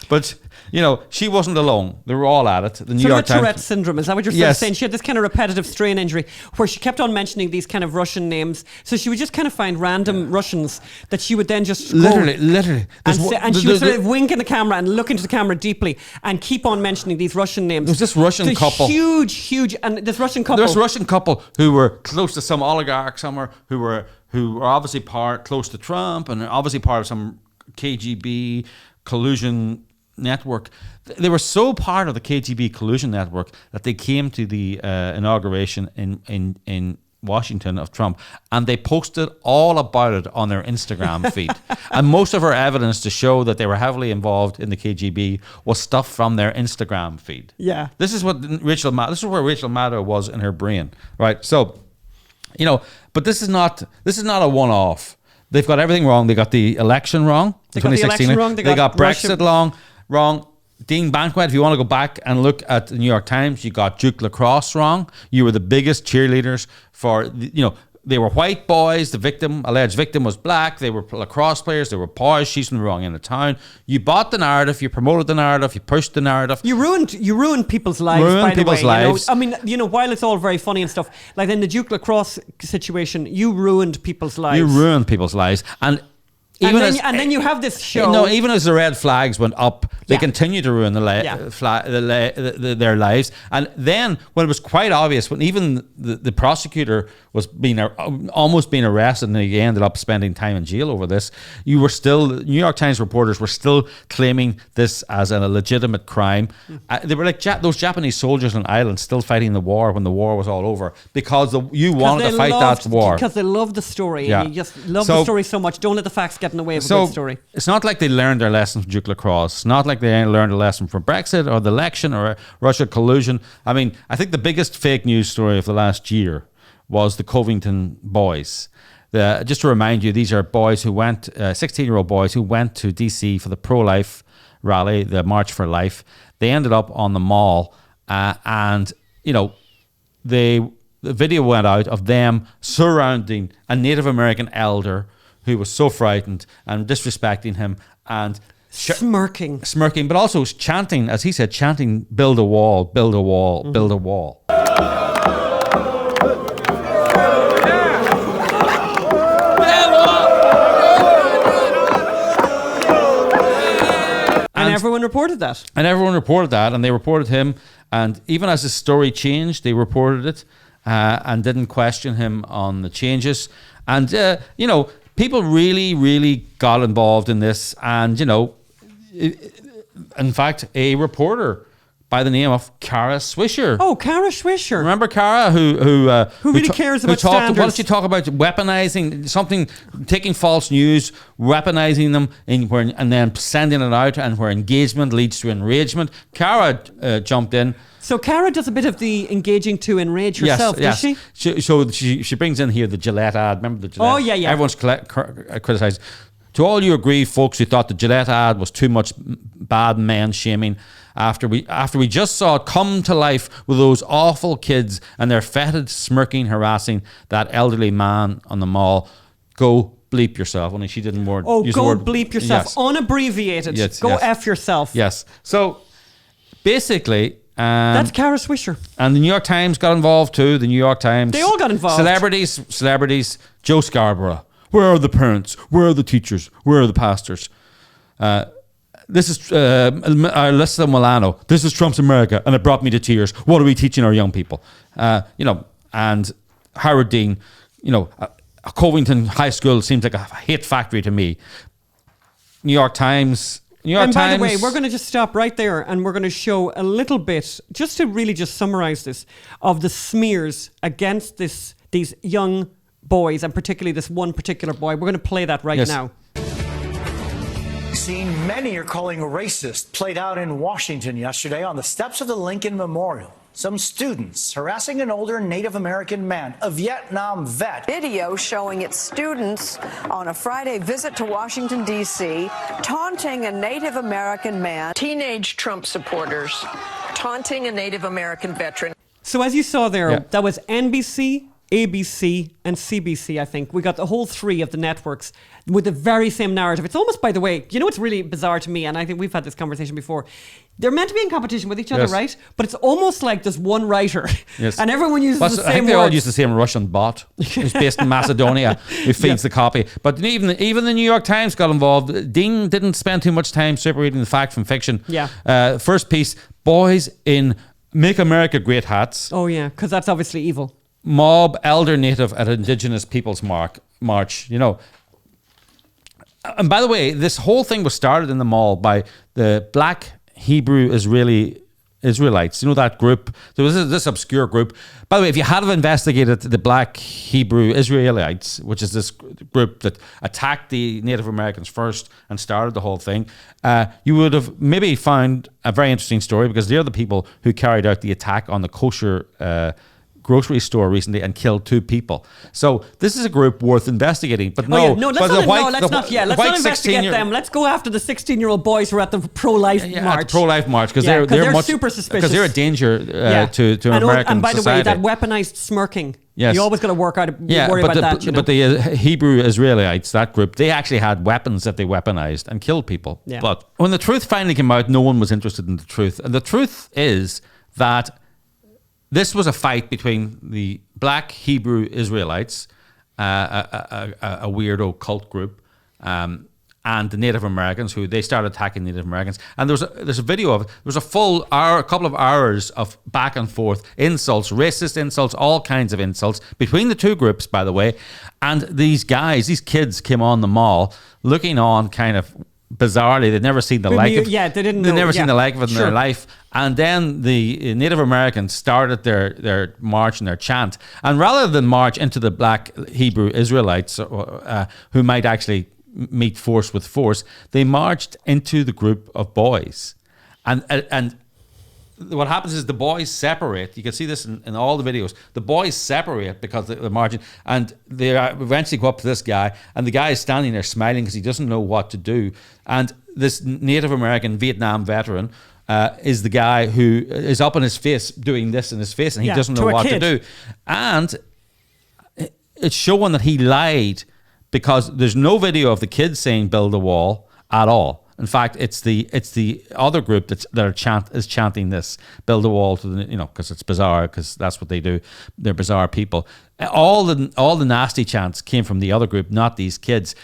but you know, she wasn't alone. They were all at it. The New Sort York of a Times. Tourette's syndrome, is that what you're Yes. saying? She had this kind of repetitive strain injury where she kept on mentioning these kind of Russian names. So she would just kind of find random Russians that she would then just go Literally. and, There's say, one- and she the- would sort the- of wink in the camera and look into the camera deeply and keep on mentioning these Russian names. There was this Russian The couple. Huge, and this Russian couple. There was a Russian couple who were close to some oligarch somewhere, who were obviously close to Trump and obviously part of some KGB collusion network. They were so part of the KGB collusion network that they came to the inauguration in Washington of Trump, and they posted all about it on their Instagram feed. And most of her evidence to show that they were heavily involved in the KGB was stuff from their Instagram feed. Yeah. This is where Rachel Maddow was in her brain, right? So, you know, but this is not a one-off. They've got everything wrong. They got the election wrong. They got the 2016. election wrong. They got Russia Brexit wrong. Dean Banquet, if you want to go back and look at the New York Times, you got Duke Lacrosse wrong. You were the biggest cheerleaders for, you know, they were white boys. The alleged victim was black. They were lacrosse players. They were posh. She's from the wrong end of town. You bought the narrative. You promoted the narrative. You pushed the narrative. You ruined people's lives. Ruined by the people's way, lives. You know? I mean, you know, while it's all very funny and stuff, like in the Duke Lacrosse situation, you ruined people's lives. You ruined people's lives. And then you have this show. No, even as the red flags went up, they Yeah. continue to ruin their lives. And then, when it was quite obvious, when even the prosecutor was almost being arrested, and he ended up spending time in jail over this, New York Times reporters were still claiming this as a legitimate crime. They were like those Japanese soldiers on island still fighting the war when the war was all over, because you wanted to fight that war. Because they love the story. Yeah. And you just love the story so much. Don't let the facts get in the way of a good story. It's not like they learned their lesson from Duke Lacrosse. It's not like they learned a lesson from Brexit or the election or Russia collusion. I mean, I think the biggest fake news story of the last year was the Covington boys. Just to remind you, these are boys who went, 16-year-old boys who went to DC for the pro-life rally, the March for Life. They ended up on the mall, and, you know, the video went out of them surrounding a Native American elder who was so frightened and disrespecting him and smirking, but also chanting, as he said, build a wall, build a wall, build a wall. And everyone reported that. And they reported him. And even as his story changed, they reported it and didn't question him on the changes. And, you know, people really, really got involved in this. And, you know, in fact, a reporter by the name of Kara Swisher. Oh, Kara Swisher. Remember Kara, who really cares about standards? What did she talk about? Weaponizing something, taking false news, weaponizing them, and then sending it out, and where engagement leads to enragement. Kara jumped in. So Kara does a bit of the engaging to enrage herself, does she? She brings in here the Gillette ad. Remember the Gillette? Oh, yeah. Everyone's criticized. To all you aggrieved folks who thought the Gillette ad was too much bad man shaming, after we just saw it come to life with those awful kids and their fetid, smirking, harassing that elderly man on the mall, go bleep yourself. Only she didn't word. Oh, use go the word, bleep yourself. Yes. Unabbreviated. Yes, go yes. F yourself. Yes. So basically, That's Kara Swisher. and the New York Times got involved too. The New York Times. They all got involved. Celebrities. Joe Scarborough. Where are the parents? Where are the teachers? Where are the pastors? This is Alyssa Milano. This is Trump's America, and it brought me to tears. What are we teaching our young people? And Howard Dean. A Covington High School seems like a hate factory to me. New York Times. And by the way, we're going to just stop right there, and we're going to show a little bit, just to really just summarize this, of the smears against these young boys, and particularly this one particular boy. We're going to play that right now. Scene many are calling racist played out in Washington yesterday on the steps of the Lincoln Memorial. Some students harassing an older Native American man, a Vietnam vet. Video showing its students on a Friday visit to Washington, D.C., taunting a Native American man. Teenage Trump supporters taunting a Native American veteran. So as you saw there, that was NBC, ABC, and CBC, I think. We got the whole three of the networks with the very same narrative. It's almost, by the way, what's really bizarre to me, and I think we've had this conversation before, they're meant to be in competition with each other, right? But it's almost like there's one writer, and everyone uses the same I think they words. all use the same Russian bot who's based in Macedonia who feeds the copy. But even the New York Times got involved. Dean didn't spend too much time separating the fact from fiction. First piece, boys in Make America Great hats. Oh yeah, because that's obviously evil. Mob elder native at Indigenous Peoples March. And by the way, this whole thing was started in the mall by the Black Hebrew Israelites. That group. There was this obscure group. By the way, if you had investigated the Black Hebrew Israelites, which is this group that attacked the Native Americans first and started the whole thing, you would have maybe found a very interesting story, because they're the people who carried out the attack on the kosher grocery store recently and killed 2 people. So this is a group worth investigating. But let's not investigate them. Let's go after the 16-year-old boys who are at the pro-life march. At the pro-life march, because they're super suspicious. Because they're a danger to American And by society. the way, that weaponized smirking. Yes. You always got to worry about that. But the Hebrew Israelites, that group, they actually had weapons that they weaponized and killed people. Yeah. But when the truth finally came out, no one was interested in the truth. And the truth is that this was a fight between the Black Hebrew Israelites, a weirdo cult group, and the Native Americans, who they started attacking Native Americans. And there's a video of it. There was a full hour, a couple of hours of back and forth insults, racist insults, all kinds of insults between the two groups, by the way. And these kids came on the mall looking on kind of bizarrely. They'd never seen the like of it. Yeah, they didn't know. They'd never seen the like of it in their life. And then the Native Americans started their march and their chant. And rather than march into the Black Hebrew Israelites, who might actually meet force with force, they marched into the group of boys. And what happens is the boys separate. You can see this in all the videos. The boys separate because they're marching, and they eventually go up to this guy, and the guy is standing there smiling because he doesn't know what to do. And this Native American Vietnam veteran is the guy who is up on his face doing this in his face, and he doesn't know what to do. And it's showing that he lied, because there's no video of the kids saying build a wall at all. In fact, it's the other group that is chanting this, build a wall to the, because it's bizarre, because that's what they do. They're bizarre people. All the nasty chants came from the other group, not these kids.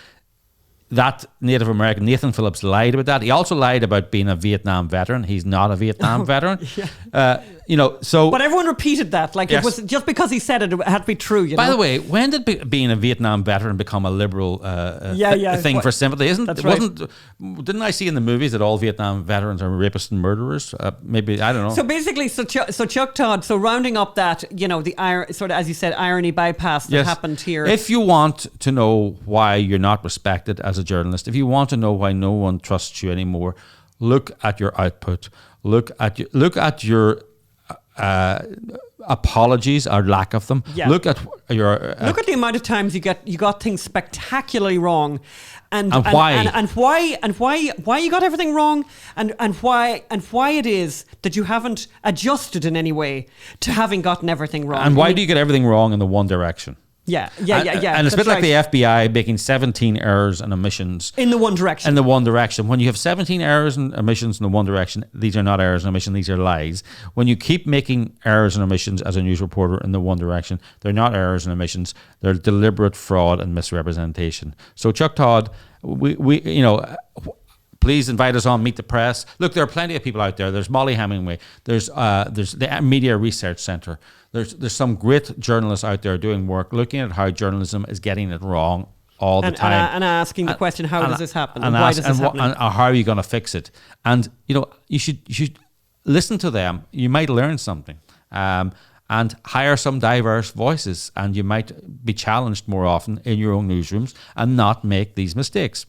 That Native American, Nathan Phillips, lied about that. He also lied about being a Vietnam veteran. He's not a Vietnam veteran. So... But everyone repeated that. It was just because he said it had to be true, By the way, when did being a Vietnam veteran become a liberal thing for sympathy? Didn't I see in the movies that all Vietnam veterans are rapists and murderers? Maybe, I don't know. So basically, Chuck Todd, rounding up that, the sort of, as you said, irony bypass that happened here. If you want to know why you're not respected as a journalist, if you want to know why no one trusts you anymore, look at your output. Look at your apologies or lack of them. Yeah. Look at your look at the amount of times you got things spectacularly wrong, and why you got everything wrong, and why it is that you haven't adjusted in any way to having gotten everything wrong. And why do you get everything wrong in the one direction? Yeah. And it's a bit like the FBI making 17 errors and omissions. In the one direction. In the one direction. When you have 17 errors and omissions in the one direction, these are not errors and omissions, these are lies. When you keep making errors and omissions as a news reporter in the one direction, they're not errors and omissions, they're deliberate fraud and misrepresentation. So Chuck Todd, we please invite us on Meet the Press. Look, there are plenty of people out there. There's Molly Hemingway. There's the Media Research Centre. There's some great journalists out there doing work, looking at how journalism is getting it wrong all the time. And asking the question, how does this happen? And why does this happen? And how are you going to fix it? And, you should listen to them. You might learn something. And hire some diverse voices. And you might be challenged more often in your own newsrooms and not make these mistakes.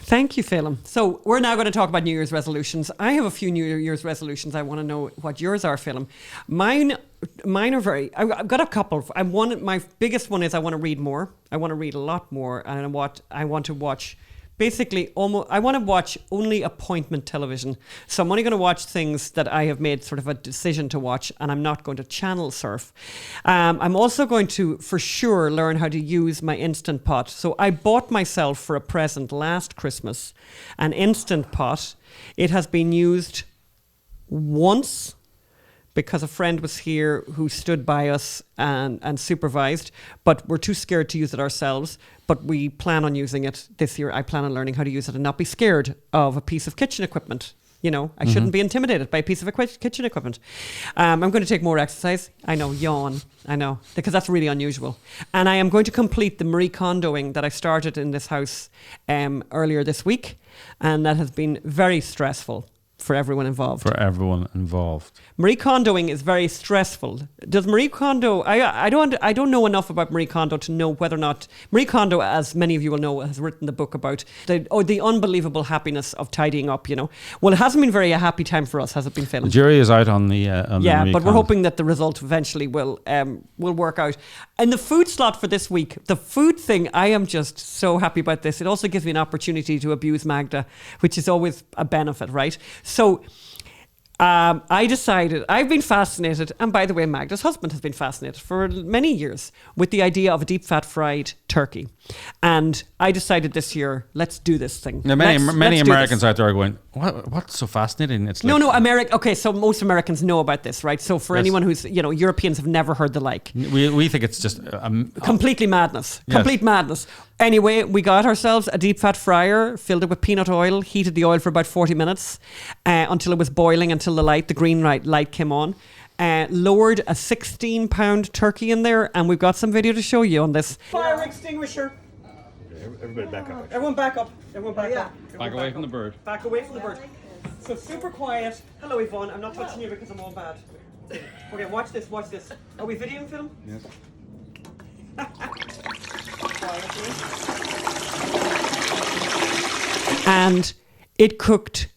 Thank you, Phelim. So we're now going to talk about New Year's resolutions. I have a few New Year's resolutions. I want to know what yours are, Phelim. Mine are I've got a couple. My biggest one is I want to read more. I want to read a lot more, and I want to watch. Basically, I want to watch only appointment television. So I'm only going to watch things that I have made sort of a decision to watch, and I'm not going to channel surf. I'm also going to, for sure, learn how to use my Instant Pot. So I bought myself for a present last Christmas an Instant Pot. It has been used once because a friend was here who stood by us and supervised, but we're too scared to use it ourselves. But we plan on using it this year. I plan on learning how to use it and not be scared of a piece of kitchen equipment. I shouldn't be intimidated by a piece of kitchen equipment. I'm going to take more exercise. I know, yawn. I know, because that's really unusual. And I am going to complete the Marie Kondoing that I started in this house earlier this week. And that has been very stressful for everyone involved. Marie Kondoing is very stressful. Does Marie Kondo? I don't know enough about Marie Kondo to know whether or not Marie Kondo, as many of you will know, has written the book about the unbelievable happiness of tidying up. Well, it hasn't been very a happy time for us, has it been, Phelim? The jury is out on the Marie but Kondo. we're hoping that the result eventually will work out. And the food slot for this week, the food thing, I am just so happy about this. It also gives me an opportunity to abuse Magda, which is always a benefit, right? So I decided, I've been fascinated, and by the way, Magda's husband has been fascinated for many years with the idea of a deep fat fried turkey. And I decided this year, let's do this thing. Now, many Americans out there are going, what's so fascinating? It's like, No, okay, so most Americans know about this, right? So for anyone who's, Europeans have never heard the like. We think it's just... complete madness. Yes. Complete madness. Anyway, we got ourselves a deep fat fryer, filled it with peanut oil, heated the oil for about 40 minutes until it was boiling, until the green light came on. Lowered a 16-pound turkey in there, and we've got some video to show you on this. Fire extinguisher. Everybody back up. Everyone back up. Back away from the bird. Back away from the bird. So super quiet. Hello, Yvonne. I'm not touching you because I'm all bad. Okay, watch this. Are we videoing, Phelim? Yes. And it cooked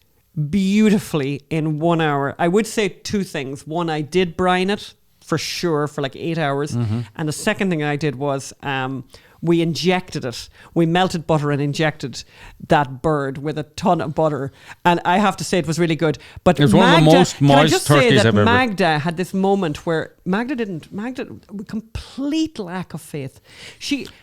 beautifully in 1 hour. I would say two things. One, I did brine it for sure for like 8 hours. Mm-hmm. And the second thing I did was we injected it. We melted butter and injected that bird with a ton of butter. And I have to say it was really good. But it was one of the most moist turkeys I've ever. Magda had this moment where Magda, complete lack of faith.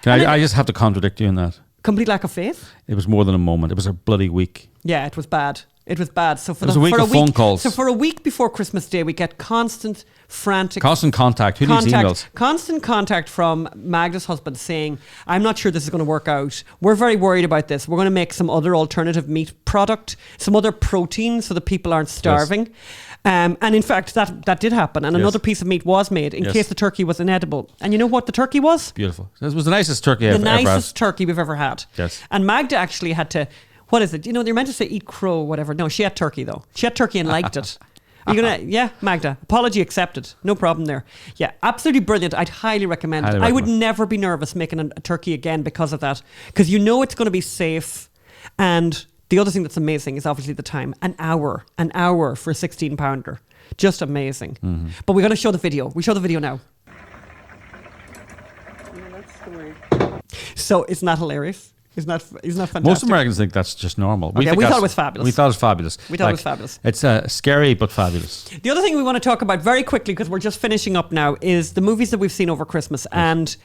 I just have to contradict you in that. Complete lack of faith? It was more than a moment. It was a bloody week. Yeah, it was bad. It was bad. So for a week of phone calls. So for a week before Christmas Day, we get constant contact. Who needs emails? Constant contact from Magda's husband saying, I'm not sure this is going to work out. We're very worried about this. We're going to make some other alternative meat product, some other protein so that people aren't starving. Yes. And in fact, that did happen. And another piece of meat was made in case the turkey was inedible. And you know what the turkey was? Beautiful. It was the nicest turkey I've ever had. The nicest turkey we've ever had. Yes. And Magda actually had to... What is it? They're meant to say eat crow or whatever. No, she had turkey though. She had turkey and liked it. Are you gonna? Yeah, Magda. Apology accepted. No problem there. Yeah, absolutely brilliant. I'd highly recommend it. I would never be nervous making a turkey again because of that. Because it's going to be safe. And the other thing that's amazing is obviously the time. An hour for a 16-pounder. Just amazing. Mm-hmm. But we're going to show the video. We show the video now. So isn't that hilarious? Isn't that fantastic? Most Americans think that's just normal. We thought it was fabulous. We thought it was fabulous. We thought it was fabulous. It's scary but fabulous. The other thing we want to talk about very quickly, because we're just finishing up now, is the movies that we've seen over Christmas. And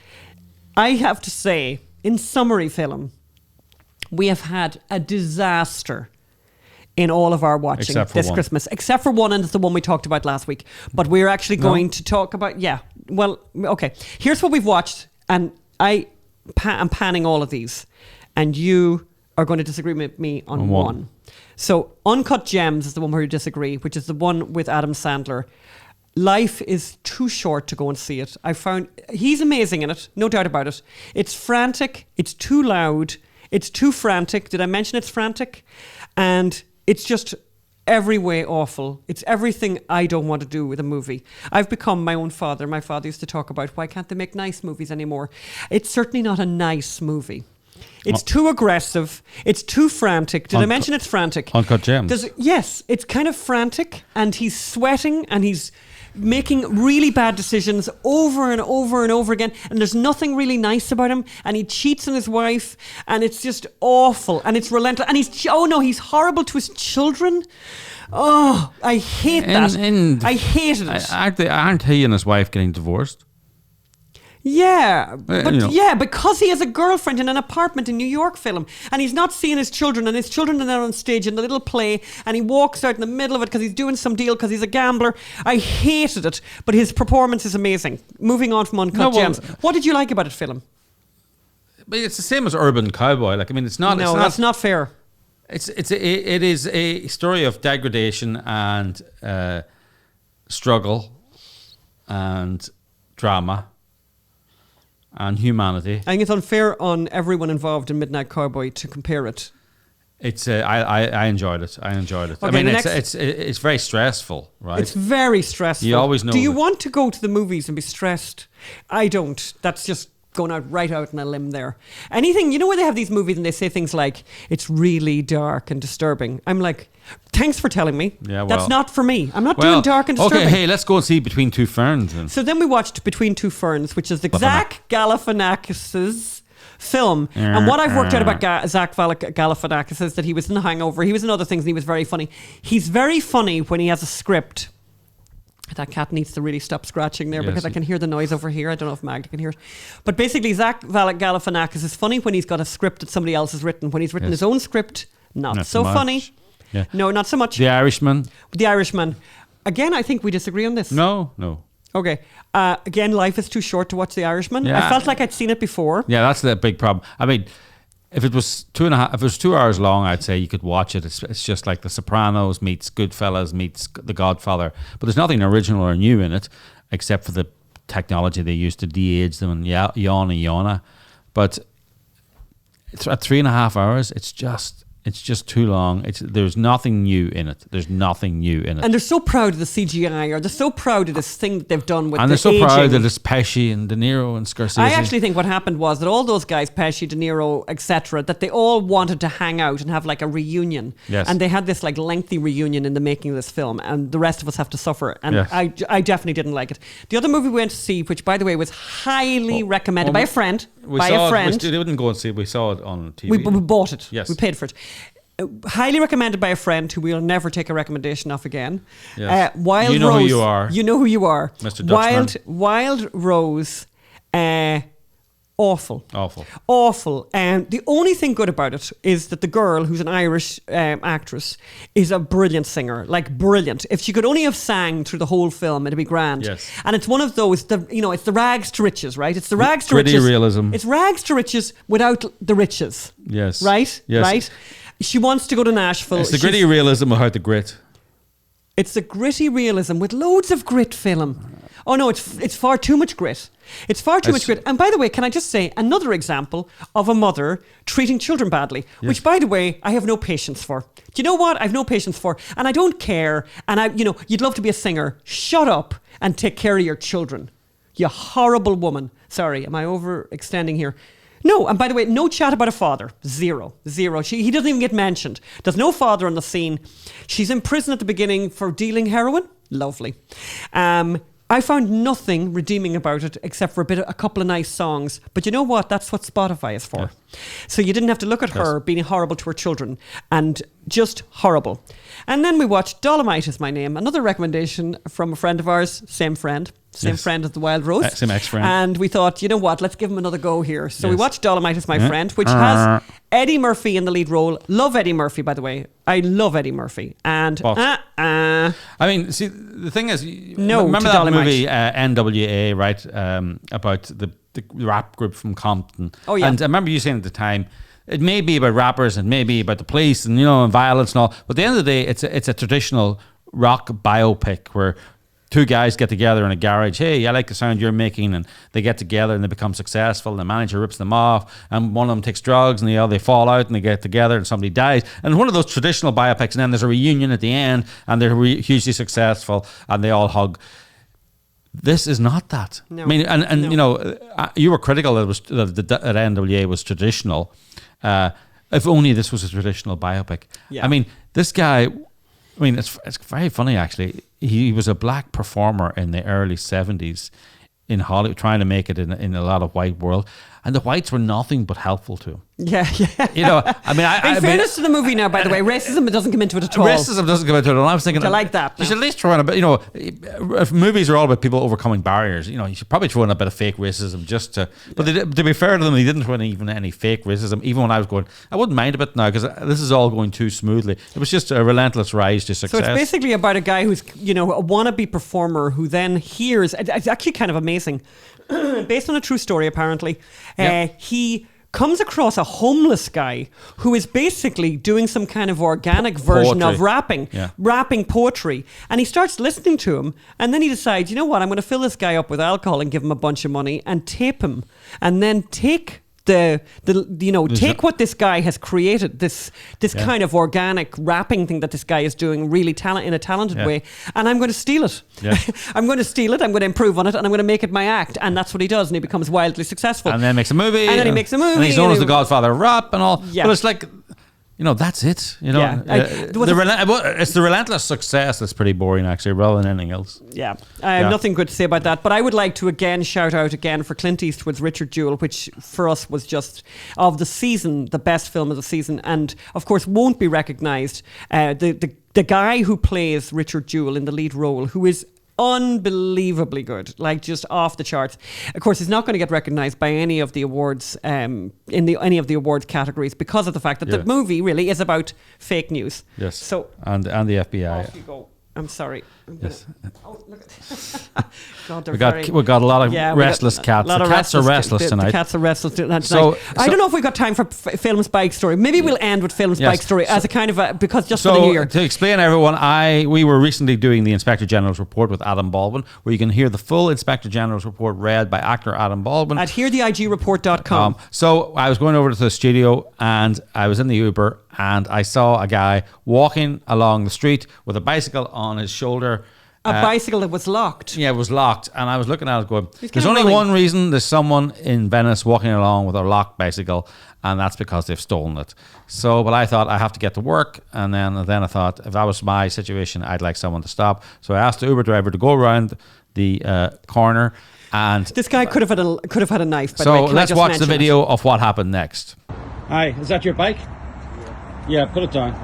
I have to say, in summary, Phelim, we have had a disaster in all of our watching this Christmas, except for one, and it's the one we talked about last week. But we're actually going to talk about, okay. Here's what we've watched, and I'm panning all of these, and you are going to disagree with me on one. So Uncut Gems is the one where you disagree, which is the one with Adam Sandler. Life is too short to go and see it. I found he's amazing in it, no doubt about it. It's frantic, it's too loud, it's too frantic. Did I mention it's frantic? And it's just every way awful. It's everything I don't want to do with a movie. I've become my own father. My father used to talk about why can't they make nice movies anymore? It's certainly not a nice movie. It's too aggressive. It's too frantic. Did I mention it's frantic? Uncut Gems. Yes, it's kind of frantic, and he's sweating, and he's making really bad decisions over and over and over again, and there's nothing really nice about him, and he cheats on his wife, and it's just awful, and it's relentless, and he's horrible to his children. Oh, I hate that. I hated it. Aren't he and his wife getting divorced? Yeah, but because he has a girlfriend in an apartment in New York, Phelim, and he's not seeing his children, and his children are there on stage in the little play, and he walks out in the middle of it because he's doing some deal because he's a gambler. I hated it, but his performance is amazing. Moving on from Uncut Gems, what did you like about it, Phelim? It's the same as Urban Cowboy. It's not. No, that's not fair. It is a story of degradation and struggle and drama and humanity. I think it's unfair on everyone involved in Midnight Cowboy to compare it. It's I enjoyed it. Okay, I mean, it's very stressful, right? It's very stressful. You always know. Do you want to go to the movies and be stressed? I don't. That's just going right out on a limb there. Anything, where they have these movies and they say things like, it's really dark and disturbing. I'm like, thanks for telling me. Yeah, that's not for me. I'm not doing dark and disturbing. Okay, hey, let's go and see Between Two Ferns. So then we watched Between Two Ferns, which is the Zach Galifianakis' film. And what I've worked out about Zach Galifianakis is that he was in The Hangover. He was in other things and he was very funny. He's very funny when he has a script. That cat needs to really stop scratching there because I can hear the noise over here. I don't know if Magda can hear it. But basically, Zach Galifianakis is funny when he's got a script that somebody else has written. When he's written his own script, not so funny. Yeah. No, not so much. The Irishman. Again, I think we disagree on this. No. Okay. Again, life is too short to watch The Irishman. Yeah. I felt like I'd seen it before. Yeah, that's the big problem. I mean, if it was 2 hours long, I'd say you could watch it. It's just like The Sopranos meets Goodfellas meets The Godfather. But there's nothing original or new in it, except for the technology they used to de-age them and yawna. But at 3.5 hours, it's just too long. There's nothing new in it. And they're so proud of the CGI, or they're so proud of this thing that they've done with and the they're so aging. proud that it's Pesci and De Niro and Scorsese. I actually think what happened was that all those guys, Pesci, De Niro, etc., that they all wanted to hang out and have like a reunion. Yes. And they had this like lengthy reunion in the making of this film, and the rest of us have to suffer. And I definitely didn't like it. The other movie we went to see, which by the way was highly recommended by a friend. We didn't go and see it. We saw it on TV. We bought it. Yes. We paid for it. Highly recommended by a friend who we'll never take a recommendation off again. Yes. Wild you know Rose. Who you are. You know who you are. Mr. Dutchman. Wild Rose. Awful. And the only thing good about it is that the girl, who's an Irish actress, is a brilliant singer. Like, brilliant. If she could only have sang through the whole film, it'd be grand. Yes. And it's one of those, it's the rags to riches, right? It's the rags to riches. Gritty realism. It's rags to riches without the riches. Yes. Right? Yes. Right? She wants to go to Nashville. It's the gritty realism without the grit. It's the gritty realism with loads of grit, Phelim. Oh no, it's far too much grit. It's far too much grit. And by the way, can I just say another example of a mother treating children badly, which by the way, I have no patience for. Do you know what? I have no patience for. And I don't care. And you'd love to be a singer. Shut up and take care of your children. You horrible woman. Sorry, am I overextending here? No, and by the way, no chat about a father. Zero. He doesn't even get mentioned. There's no father on the scene. She's in prison at the beginning for dealing heroin. Lovely. I found nothing redeeming about it except for a couple of nice songs. But you know what? That's what Spotify is for. Yeah. So you didn't have to look at her being horrible to her children and just horrible. And then we watched Dolomite Is My Name, another recommendation from a friend of ours, same friend as the Wild Rose. Same ex-friend. And we thought, you know what, let's give him another go here. So we watched Dolomite Is My Friend, which has Eddie Murphy in the lead role. Love Eddie Murphy, by the way. I love Eddie Murphy. And I mean, see, the thing is, no, remember that Dolomite. movie NWA, right? About the rap group from Compton. Oh yeah. And I remember you saying at the time, it may be about rappers and maybe about the police and and violence and all, but at the end of the day, it's a traditional rock biopic where two guys get together in a garage. Hey, I like the sound you're making, and they get together and they become successful. And the manager rips them off, and one of them takes drugs, and they fall out and they get together, and somebody dies. And one of those traditional biopics, and then there's a reunion at the end, and they're hugely successful, and they all hug. This is not that. No. I mean, and you were critical that NWA was traditional. If only this was a traditional biopic. Yeah. I mean, this guy. I mean, it's very funny actually. He was a black performer in the early 70s in Hollywood, trying to make it in a lot of white world, and the whites were nothing but helpful to him. Yeah. I mean, in fairness to the movie now, by the way, racism doesn't come into it at all. Racism doesn't come into it, and I was thinking, I like that. You should at least throw in a bit. If movies are all about people overcoming barriers, you should probably throw in a bit of fake racism just to. But to be fair to them, they didn't throw in even any fake racism. Even when I was going, I wouldn't mind a bit now because this is all going too smoothly. It was just a relentless rise to success. So it's basically about a guy who's a wannabe performer who then hears. It's actually kind of amazing. Based on a true story, apparently. He comes across a homeless guy who is basically doing some kind of organic version of rapping poetry. And he starts listening to him, and then he decides, you know what, I'm going to fill this guy up with alcohol and give him a bunch of money and tape him, and then take take what this guy has created, this kind of organic rapping thing that this guy is doing really in a talented way, and I'm going to steal it. Yeah. I'm going to steal it, I'm going to improve on it, and I'm going to make it my act. And that's what he does, and he becomes wildly successful. And then makes a movie. And he's known as the Godfather of rap and all. Yeah. But it's like, that's it. It's the relentless success that's pretty boring, actually, rather than anything else. Yeah, I have nothing good to say about that. But I would like to again shout out for Clint Eastwood's Richard Jewell, which for us was just of the season, the best film of the season, and of course won't be recognised. The guy who plays Richard Jewell in the lead role, who is unbelievably good, like just off the charts. Of course, he's not going to get recognised by any of the awards any of the awards categories because of the fact that the movie really is about fake news. Yes. So and the FBI. Off you go. I'm sorry. Yes. Oh, look at God, we got a lot of restless cats. The cats are restless tonight. The cats are restless tonight. So I don't know if we've got time for Phelim's bike story. Maybe we'll end with Phelim's bike story as a kind of because just for the new year. To explain everyone, we were recently doing the Inspector General's report with Adam Baldwin, where you can hear the full Inspector General's report read by actor Adam Baldwin at heartheigreport.com. So I was going over to the studio and I was in the Uber and I saw a guy walking along the street with a bicycle on his shoulder. A bicycle that was locked. Yeah, it was locked. And I was looking at it going, there's only one reason there's someone in Venice walking along with a locked bicycle, and that's because they've stolen it. So, but I thought I have to get to work. And then I thought if that was my situation, I'd like someone to stop. So I asked the Uber driver to go around the corner. And this guy could have had a knife. By so the way. let's watch the video of what happened next. Hi, is that your bike? Yeah, put it down.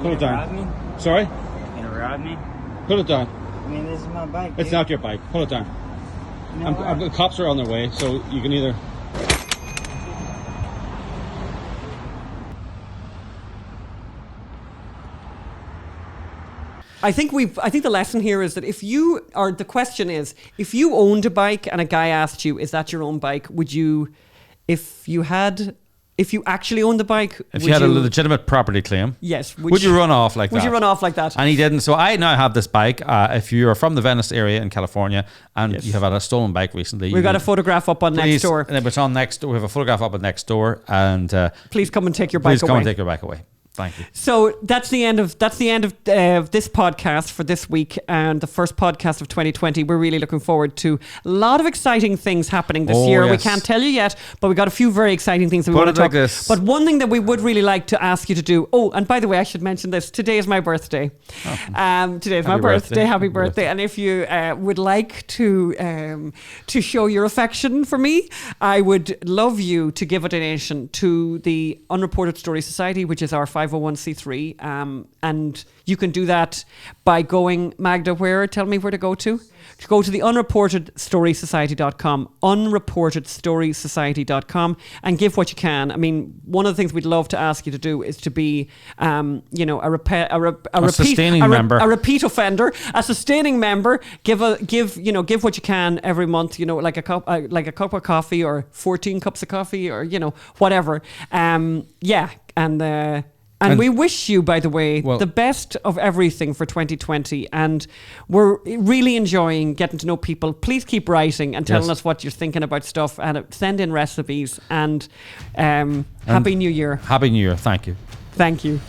Put it down. Me? Sorry? You gonna rob me? Put it down. I mean, this is my bike. It's not your bike. Put it down. The cops are on their way, so you can either. I think the lesson here is that the question is, if you owned a bike and a guy asked you, is that your own bike? Would you, if you actually owned the bike, if you had a legitimate property claim, yes, would you run off like that? Would you run off like that? And he didn't. So I now have this bike. If you are from the Venice area in California and you have had a stolen bike recently, we've got a photograph up on Next Door. It's on Next Door. We have a photograph up on Next Door, and please come and take your bike away. Please come and take your bike away. Thank you. So that's the end of this podcast for this week, and the first podcast of 2020. We're really looking forward to a lot of exciting things happening this year. Yes. We can't tell you yet, but we got a few very exciting things that we Put want to it like talk. this. But one thing that we would really like to ask you to do. Oh, and by the way, I should mention this. Today is my birthday. Today is my birthday. Happy birthday! And if you would like to show your affection for me, I would love you to give a donation to the Unreported Story Society, which is our 501c3, and you can do that by going, Magda, where? Tell me where to go to. Go to the unreportedstorysociety.com, unreportedstorysociety.com, and give what you can. I mean, one of the things we'd love to ask you to do is to be, a repeat offender, a sustaining member. Give what you can every month. Like a cup of coffee or 14 cups of coffee or whatever. And we wish you, by the way, the best of everything for 2020. And we're really enjoying getting to know people. Please keep writing and telling us what you're thinking about stuff, and send in recipes. And Happy New Year. Happy New Year. Thank you. Thank you.